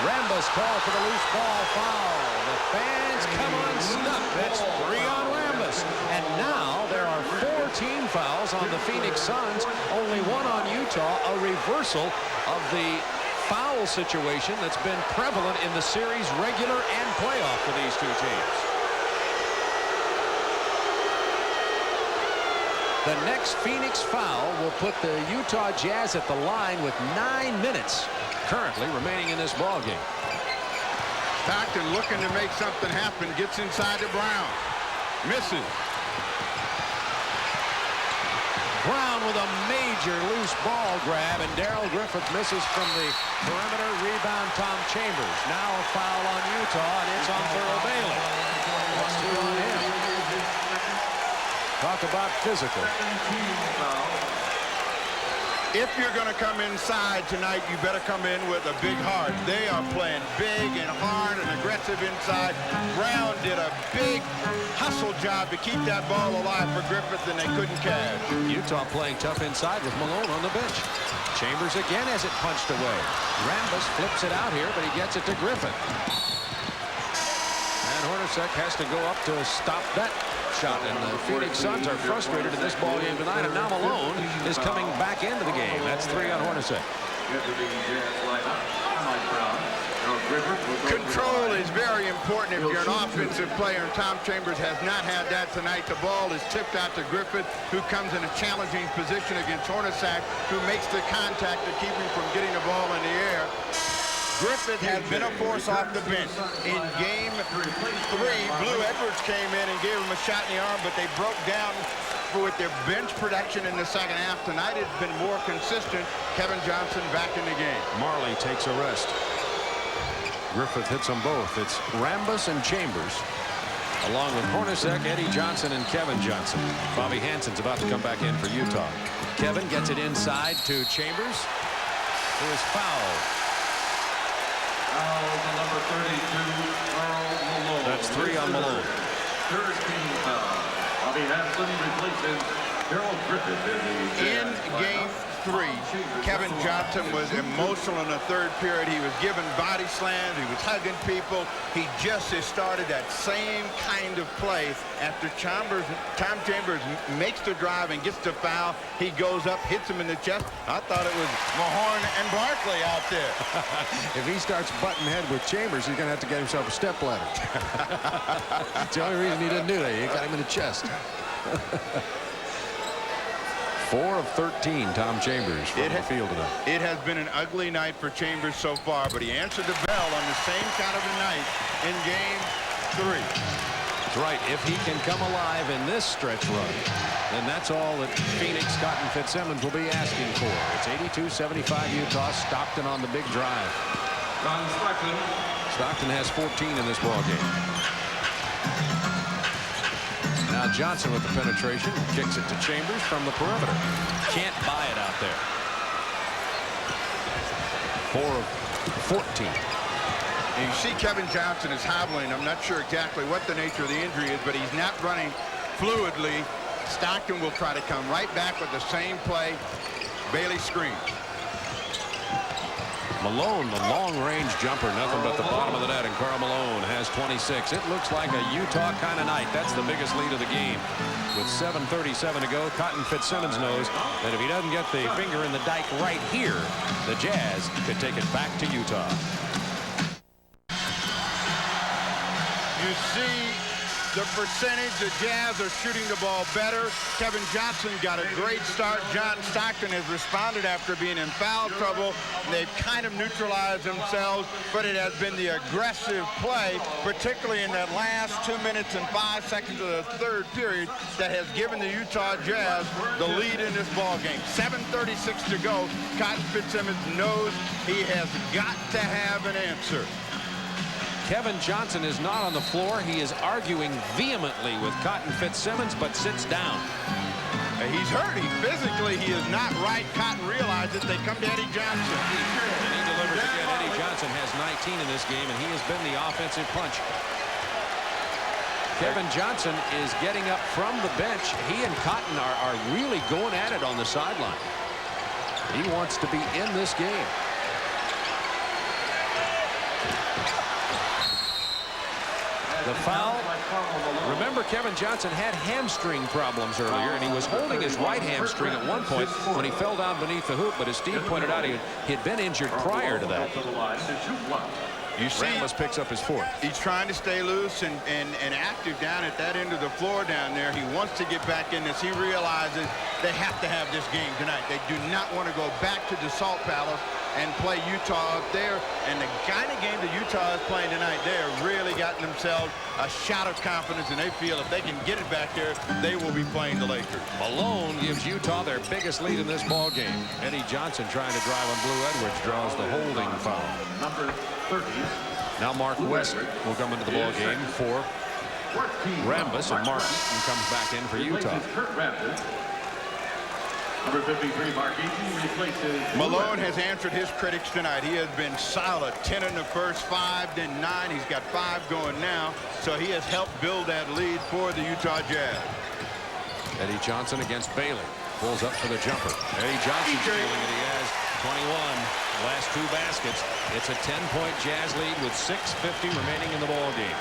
Speaker 4: Rambis called for the loose ball foul. The fans come unstuck. That's 3 on Rambis. And now there are 4 team fouls on the Phoenix Suns, only 1 on Utah, a reversal of the foul situation that's been prevalent in the series regular and playoff for these 2 teams. The next Phoenix foul will put the Utah Jazz at the line with 9 minutes currently remaining in this ball game.
Speaker 5: Stockton looking to make something happen, gets inside to Brown. Misses.
Speaker 4: Brown with a major loose ball grab, and Darrell Griffith misses from the perimeter. Rebound Tom Chambers. Now a foul on Utah, and it's on Thurl Bailey. That's 2 on him. Talk about physical.
Speaker 5: If you're going to come inside tonight, you better come in with a big heart. They are playing big and hard and aggressive inside. Brown did a big hustle job to keep that ball alive for Griffith, and they couldn't cash.
Speaker 4: Utah playing tough inside with Malone on the bench. Chambers again has it punched away. Rambis flips it out here, but he gets it to Griffith. And Hornacek has to go up to stop that shot, and the Phoenix Suns are frustrated in this ball game tonight, and now Malone is coming back into the game. That's 3 on Hornacek.
Speaker 5: Control is very important if you're an offensive player, and Tom Chambers has not had that tonight. The ball is tipped out to Griffith, who comes in a challenging position against Hornacek, who makes the contact to keep him from getting the ball in the air. Griffith has been a force off the bench. In game 3, Blue Edwards came in and gave him a shot in the arm, but they broke down with their bench production in the second half. Tonight it's been more consistent. Kevin Johnson back in the game.
Speaker 4: Marley takes a rest. Griffith hits them both. It's Rambis and Chambers, along with Hornacek, Eddie Johnson, and Kevin Johnson. Bobby Hansen's about to come back in for Utah. Kevin gets it inside to Chambers, who is fouled.
Speaker 6: Number 32, Karl Malone.
Speaker 4: That's 3 on Malone.
Speaker 6: 13 foul. Bobby Hansen replaces Darrell Griffith
Speaker 5: in game 3. Kevin Johnson was emotional in the third period. He was giving body slams. He was hugging people. He just has started that same kind of play. After Tom Chambers makes the drive and gets the foul, he goes up, hits him in the chest. I thought it was Mahorn and Barkley out there.
Speaker 4: If he starts butting head with Chambers, he's going to have to get himself a stepladder. That's the only reason he didn't do that. He got him in the chest. 4 of 13, Tom Chambers from the field tonight.
Speaker 5: It has been an ugly night for Chambers so far, but he answered the bell on the same kind of a night in game 3.
Speaker 4: That's right. If he can come alive in this stretch run, then that's all that Phoenix, Scott, and Fitzsimmons will be asking for. It's 82-75 Utah. Stockton on the big drive.
Speaker 6: John Stockton.
Speaker 4: Stockton has 14 in this ball game. Now Johnson with the penetration, kicks it to Chambers from the perimeter. Can't buy it out there. 4 of 14.
Speaker 5: And you see Kevin Johnson is hobbling. I'm not sure exactly what the nature of the injury is, but he's not running fluidly. Stockton will try to come right back with the same play. Bailey screens.
Speaker 4: Malone, the long-range jumper, nothing but the bottom of the net, and Karl Malone has 26. It looks like a Utah kind of night. That's the biggest lead of the game. With 7:37 to go, Cotton Fitzsimmons knows that if he doesn't get the finger in the dike right here, the Jazz could take it back to Utah.
Speaker 5: You see the percentage the Jazz are shooting the ball better. Kevin Johnson got a great start. John Stockton has responded after being in foul trouble. They've kind of neutralized themselves, but it has been the aggressive play, particularly in that last 2 minutes and 5 seconds of the third period, that has given the Utah Jazz the lead in this ball game. 7:36 to go. Cotton Fitzsimmons knows he has got to have an answer.
Speaker 4: Kevin Johnson is not on the floor. He is arguing vehemently with Cotton Fitzsimmons, but sits down.
Speaker 5: He's hurt. He is not right. Cotton realizes they come to Eddie Johnson.
Speaker 4: And he delivers again. Eddie Johnson has 19 in this game, and he has been the offensive punch. Kevin Johnson is getting up from the bench. He and Cotton are really going at it on the sideline. He wants to be in this game. The foul. Remember, Kevin Johnson had hamstring problems earlier, and he was holding his right hamstring at one point when he fell down beneath the hoop. But as Steve pointed out, he had been injured prior to that.
Speaker 5: You see,
Speaker 4: Ramos picks up his fourth.
Speaker 5: He's trying to stay loose and active down at that end of the floor down there. He wants to get back in this. He realizes they have to have this game tonight. They do not want to go back to the Salt Palace and play Utah up there. And the kind of game that Utah is playing tonight, they have really gotten themselves a shot of confidence, and they feel if they can get it back there, they will be playing the Lakers.
Speaker 4: Malone gives Utah their biggest lead in this ball game. Eddie Johnson trying to drive on Blue Edwards, draws the holding foul.
Speaker 6: Number 30.
Speaker 4: Now Mark West will come into the ball game for Rambis, and Mark Eaton comes back in for Utah.
Speaker 6: Number 53, Mark Eaton replaces
Speaker 5: Malone has answered his critics tonight. He has been solid. 10 in the first, 5, then 9. He's got 5 going now. So he has helped build that lead for the Utah Jazz.
Speaker 4: Eddie Johnson against Bailey. Pulls up for the jumper. Eddie Johnson feeling it. He has 21. Last 2 baskets. It's a 10-point Jazz lead with 6:50 remaining in the ball game.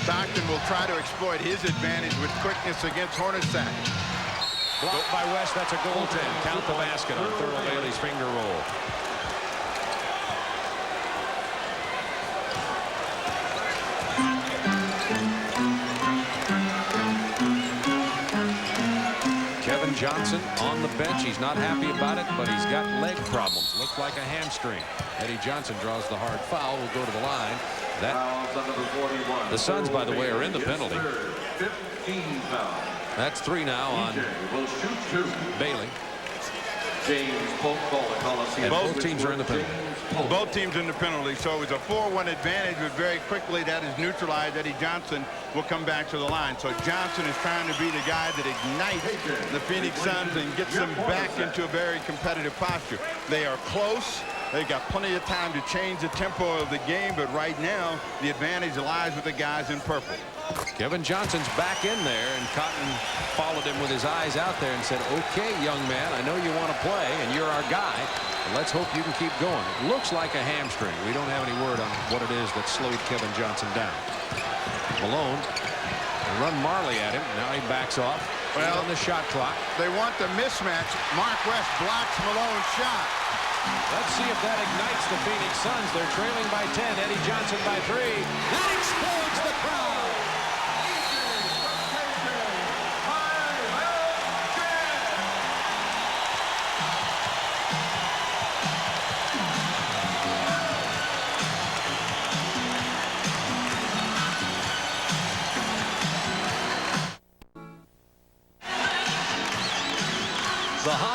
Speaker 5: Stockton will try to exploit his advantage with quickness against Hornacek.
Speaker 4: Blocked by West. That's a goaltend. Count the basket on Thurl Bailey's finger roll. Kevin Johnson on the bench. He's not happy about it, but he's got leg problems. Looks like a hamstring. Eddie Johnson draws the hard foul. Will go to the line. The Suns, by the way, are in the penalty.
Speaker 6: 15 foul.
Speaker 4: That's 3 now on
Speaker 6: Will shoot 2.
Speaker 4: Bailey.
Speaker 6: James Polk,
Speaker 4: and both teams are in the penalty.
Speaker 5: Both teams in the penalty, so it was a 4-1 advantage, but very quickly that is neutralized. Eddie Johnson will come back to the line. So Johnson is trying to be the guy that ignites the Phoenix Suns and gets them back into a very competitive posture. They are close. They've got plenty of time to change the tempo of the game, but right now the advantage lies with the guys in purple.
Speaker 4: Kevin Johnson's back in there, and Cotton followed him with his eyes out there and said, okay, young man, I know you want to play, and you're our guy, but let's hope you can keep going. It looks like a hamstring. We don't have any word on what it is that slowed Kevin Johnson down. Malone, they run Marley at him. Now he backs off.
Speaker 5: Well,
Speaker 4: on the shot clock.
Speaker 5: They want the mismatch. Mark West blocks Malone's shot.
Speaker 4: Let's see if that ignites the Phoenix Suns. They're trailing by 10. Eddie Johnson by 3. That explodes the crowd.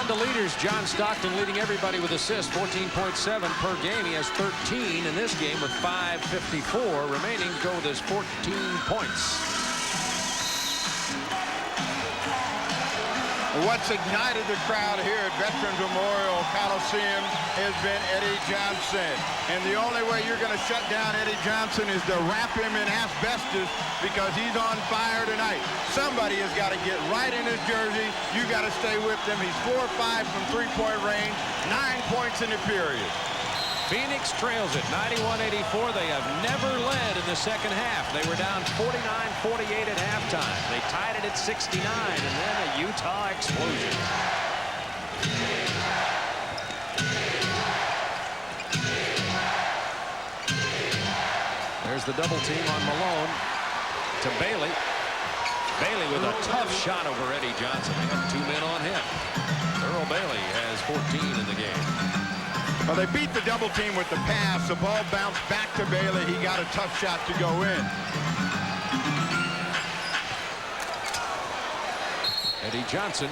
Speaker 4: to leaders. John Stockton leading everybody with assists, 14.7 per game. He has 13 in this game with 5:54 remaining to go with his 14 points.
Speaker 5: What's ignited the crowd here at Veterans Memorial Coliseum has been Eddie Johnson. And the only way you're going to shut down Eddie Johnson is to wrap him in asbestos because he's on fire tonight. Somebody has got to get right in his jersey. You got to stay with him. He's 4 or 5 from three-point range, 9 points in the period.
Speaker 4: Phoenix trails it 91-84. They have never led in the second half. They were down 49-48 at halftime. They tied it at 69, and then a Utah explosion. There's the double team on Malone to Bailey. Bailey with a tough shot over Eddie Johnson. They have 2 men on him. Earl Bailey has 14 in the game.
Speaker 5: Well, they beat the double team with the pass. The ball bounced back to Bailey. He got a tough shot to go in.
Speaker 4: Eddie Johnson.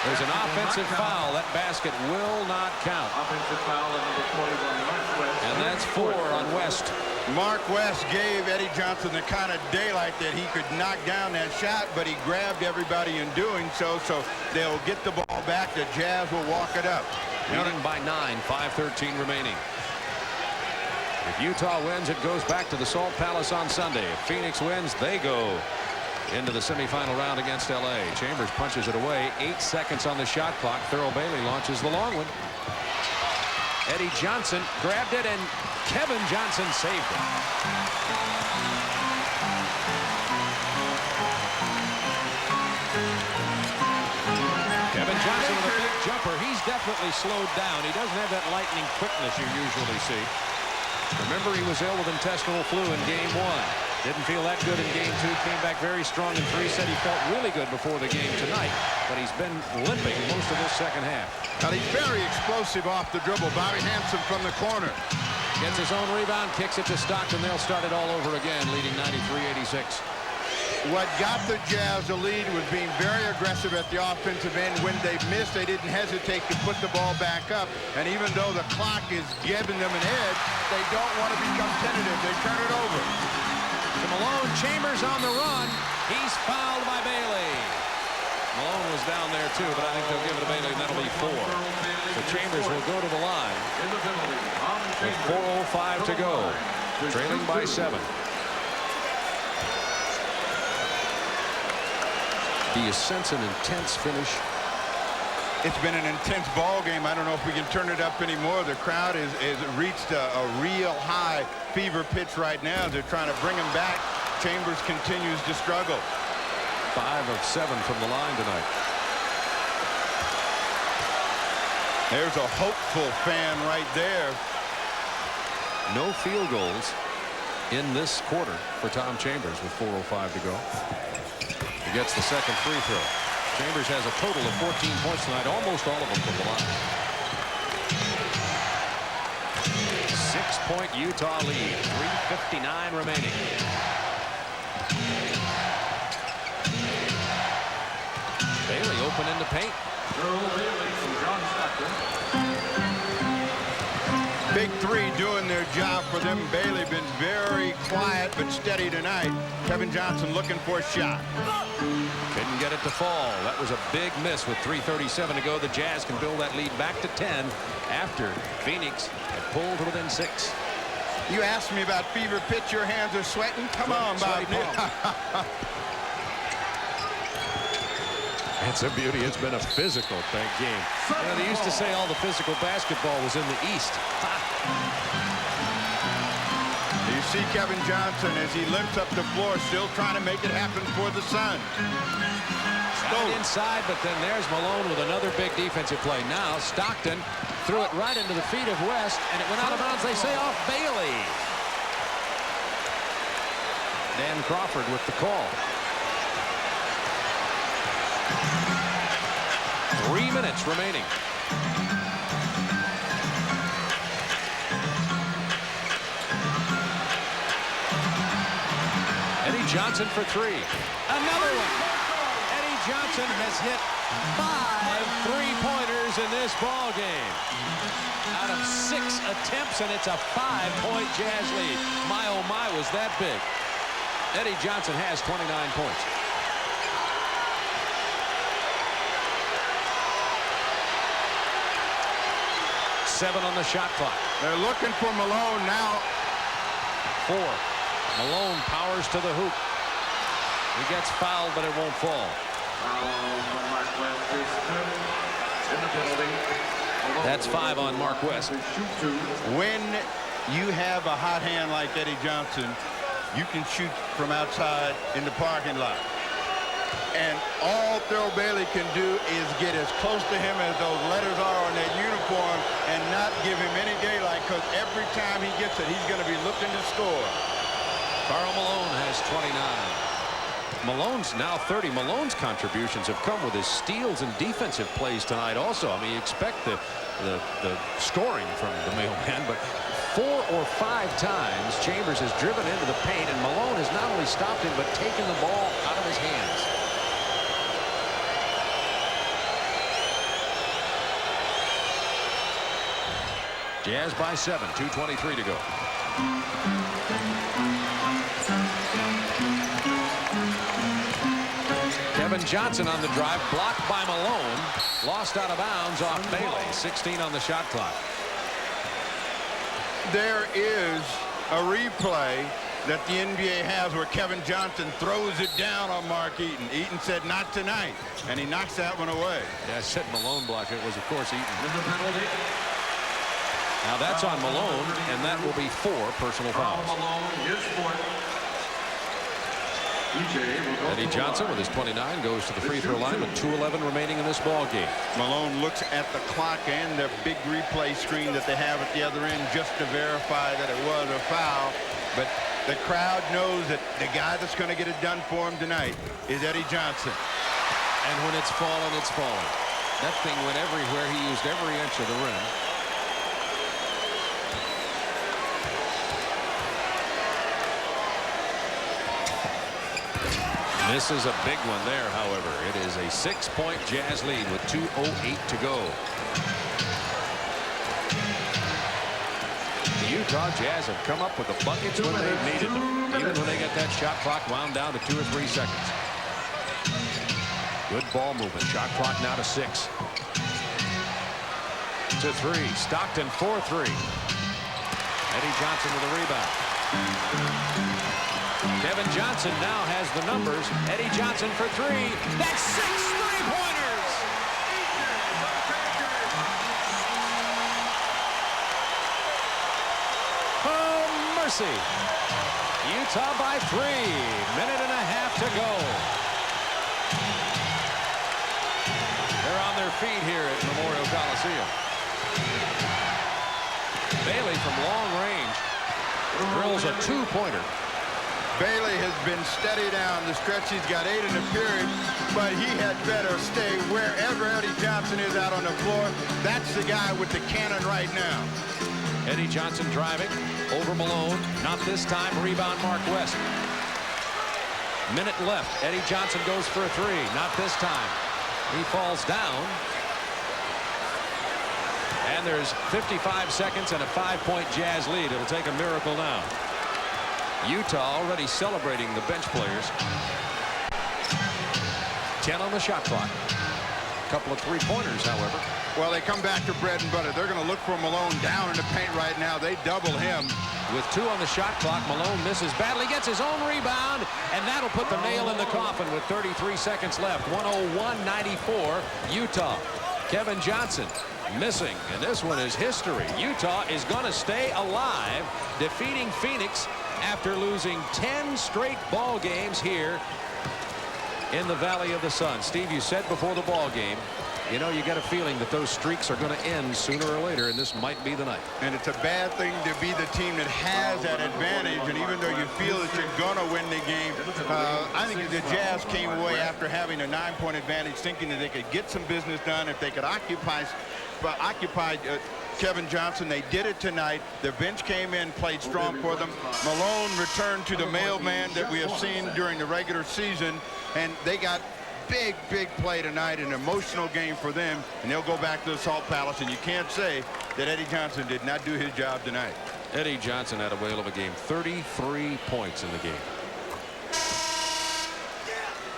Speaker 4: There's an offensive foul. That basket will not count.
Speaker 6: Offensive foul on number 21, Mark West.
Speaker 4: And that's 4 on West.
Speaker 5: Mark West gave Eddie Johnson the kind of daylight that he could knock down that shot, but he grabbed everybody in doing so. So they'll get the ball back. The Jazz will walk it up.
Speaker 4: Leading by 9, 5:13 remaining. If Utah wins, it goes back to the Salt Palace on Sunday. If Phoenix wins, they go into the semifinal round against LA. Chambers punches it away. 8 seconds on the shot clock. Thurl Bailey launches the long one. Eddie Johnson grabbed it, and Kevin Johnson saved it. Kevin Johnson with a big jumper. He's definitely slowed down. He doesn't have that lightning quickness you usually see. Remember, he was ill with intestinal flu in game 1. Didn't feel that good in game 2. Came back very strong in 3. Said he felt really good before the game tonight, but he's been limping most of this second half.
Speaker 5: Now he's very explosive off the dribble. Bobby Hansen from the corner.
Speaker 4: Gets his own rebound, kicks it to Stockton. They'll start it all over again, leading 93-86.
Speaker 5: What got the Jazz the lead was being very aggressive at the offensive end. When they missed, they didn't hesitate to put the ball back up. And even though the clock is giving them an edge, they don't want to become tentative. They turn it over.
Speaker 4: To Malone. Chambers on the run. He's fouled by Bailey. Malone was down there too, but I think they'll give it to Bailey, and that'll be 4. So Chambers will go to the line with 4:05 to go, trailing by 7. Do you sense an intense finish?
Speaker 5: It's been an intense ball game. I don't know if we can turn it up anymore. The crowd has reached a real high fever pitch right now. They're trying to bring him back. Chambers continues to struggle.
Speaker 4: 5 of 7 from the line tonight.
Speaker 5: There's a hopeful fan right there.
Speaker 4: No field goals in this quarter for Tom Chambers with 4:05 to go. He gets the second free throw. Chambers has a total of 14 points tonight, almost all of them from the line. 6-point Utah lead, 3:59 remaining. Bailey open in the paint.
Speaker 6: Earl Bailey from John Stockton.
Speaker 5: Big 3 doing their job for them. Bailey been very quiet but steady tonight. Kevin Johnson looking for a shot.
Speaker 4: Couldn't get it to fall. That was a big miss with 3:37 to go. The Jazz can build that lead back to 10 after Phoenix had pulled to within 6.
Speaker 5: You asked me about fever pitch. Your hands are sweating. Come on, Bob.
Speaker 4: It's a beauty. It's been a physical game. You know, they used to say all the physical basketball was in the East.
Speaker 5: You see Kevin Johnson as he limps up the floor, still trying to make it happen for the Suns.
Speaker 4: Right inside, but then there's Malone with another big defensive play. Now Stockton threw it right into the feet of West, and it went out of bounds. They say off Bailey. Dan Crawford with the call. 3 minutes remaining. Eddie Johnson for 3. Another one. Eddie Johnson has hit 5 3-pointers in this ball game. Out of 6 attempts, and it's a 5-point Jazz lead. My, oh my, was that big. Eddie Johnson has 29 points. Seven on the shot clock.
Speaker 5: They're looking for Malone now.
Speaker 4: 4. Malone powers to the hoop. He gets fouled, but it won't fall. That's 5 on Mark West.
Speaker 5: When you have a hot hand like Eddie Johnson, you can shoot from outside in the parking lot. And all Thurl Bailey can do is get as close to him as those letters are on that uniform and not give him any daylight, because every time he gets it, he's going to be looking to score.
Speaker 4: Karl Malone has 29. Malone's now 30. Malone's contributions have come with his steals and defensive plays tonight also. I mean, you expect the scoring from the mailman, but 4 or 5 times Chambers has driven into the paint, and Malone has not only stopped him but taken the ball out of his hands. Jazz by 7, 2:23 to go. Kevin Johnson on the drive, blocked by Malone, lost out of bounds off Bailey. 16 on the shot clock.
Speaker 5: There is a replay that the NBA has where Kevin Johnson throws it down on Mark Eaton. Eaton said not tonight, and he knocks that one away.
Speaker 4: Yeah, I said Malone blocked it. It was, of course, Eaton. Now that's on Malone, and that will be 4 personal fouls. Eddie Johnson with his 29 goes to the free throw line with 2:11 remaining in this ball game.
Speaker 5: Malone looks at the clock and the big replay screen that they have at the other end just to verify that it was a foul. But the crowd knows that the guy that's going to get it done for him tonight is Eddie Johnson.
Speaker 4: And when it's fallen, it's fallen. That thing went everywhere. He used every inch of the rim. This is a big one there, however. It is a 6-point Jazz lead with 2:08 to go. The Utah Jazz have come up with the buckets when they've needed them, even when they get that shot clock wound down to 2 or 3 seconds. Good ball movement. Shot clock now to 6. To 3. Stockton 4-3. Eddie Johnson with a rebound. Kevin Johnson now has the numbers. Eddie Johnson for 3. That's 6 3-pointers. Oh, mercy. Utah by 3. Minute and a half to go. They're on their feet here at Memorial Coliseum. Bailey from long range drills a 2-pointer.
Speaker 5: Bailey has been steady down the stretch. He's got 8 in the period, but he had better stay wherever Eddie Johnson is out on the floor. That's the guy with the cannon right now.
Speaker 4: Eddie Johnson driving over Malone. Not this time. Rebound Mark West. Minute left. Eddie Johnson goes for a 3. Not this time. He falls down. And there's 55 seconds and a 5-point Jazz lead. It'll take a miracle now. Utah already celebrating the bench players. 10 on the shot clock. A couple of 3-pointers, however.
Speaker 5: Well, they come back to bread and butter. They're going to look for Malone down in the paint right now. They double him.
Speaker 4: With 2 on the shot clock, Malone misses badly, gets his own rebound, and that'll put the nail in the coffin with 33 seconds left. 101-94, Utah. Kevin Johnson missing, and this one is history. Utah is going to stay alive, defeating Phoenix after losing 10 straight ball games here in the Valley of the Sun. Steve, you said before the ball game, you know, you get a feeling that those streaks are going to end sooner or later, and this might be the night.
Speaker 5: And it's a bad thing to be the team that has that advantage, and even though you feel that you're going to win the game, I think the Jazz came away after having a 9-point advantage thinking that they could get some business done if they could occupy Kevin Johnson. They did it tonight. The bench came in, played strong for them. Malone returned to the mailman that we have seen during the regular season, and they got big, big play tonight, an emotional game for them, and they'll go back to the Salt Palace, and you can't say that Eddie Johnson did not do his job tonight.
Speaker 4: Eddie Johnson had a whale of a game. 33 points in the game.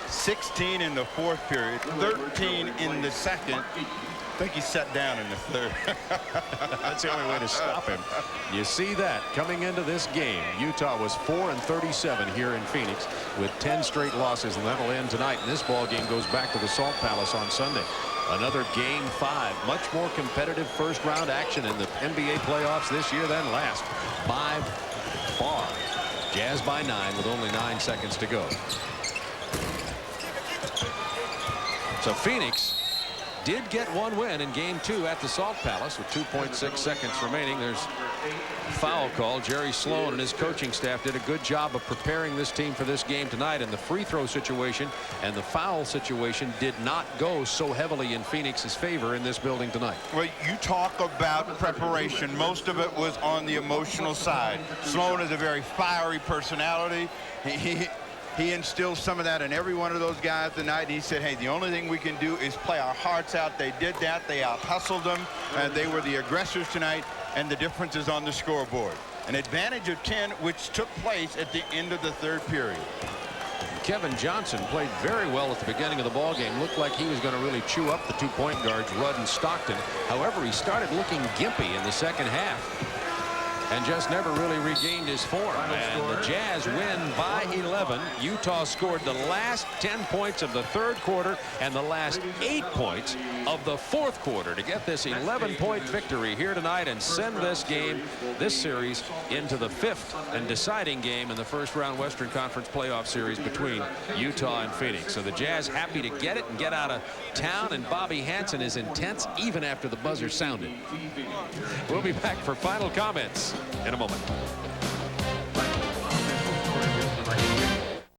Speaker 5: 16 in the fourth period, 13 in the second. I think he sat down in the third.
Speaker 4: That's the only way to stop him. You see that coming into this game. Utah was 4-37 here in Phoenix with 10 straight losses, and that'll end tonight. And this ball game goes back to the Salt Palace on Sunday. Another game 5. Much more competitive first round action in the NBA playoffs this year than last. By far. Jazz by 9 with only 9 seconds to go. So Phoenix did get one win in game 2 at the Salt Palace with 2.6 seconds remaining. There's a foul call. Jerry Sloan and his coaching staff did a good job of preparing this team for this game tonight, and the free throw situation and the foul situation did not go so heavily in Phoenix's favor in this building tonight.
Speaker 5: Well, you talk about preparation. Most of it was on the emotional side. Sloan is a very fiery personality. He instilled some of that in every one of those guys tonight. He said, hey, the only thing we can do is play our hearts out. They did that. They out-hustled them. They were the aggressors tonight, and the difference is on the scoreboard. An advantage of 10, which took place at the end of the third period.
Speaker 4: Kevin Johnson played very well at the beginning of the ball game. Looked like he was going to really chew up the 2-point guards, Rudd and Stockton. However, he started looking gimpy in the second half and just never really regained his form. And the Jazz win by 11. Utah scored the last 10 points of the third quarter and the last 8 points of the fourth quarter to get this 11-point victory here tonight and send this game, this series, into the 5th and deciding game in the first round Western Conference playoff series between Utah and Phoenix. So the Jazz happy to get it and get out of town, and Bobby Hansen is intense even after the buzzer sounded. We'll be back for final comments in a moment.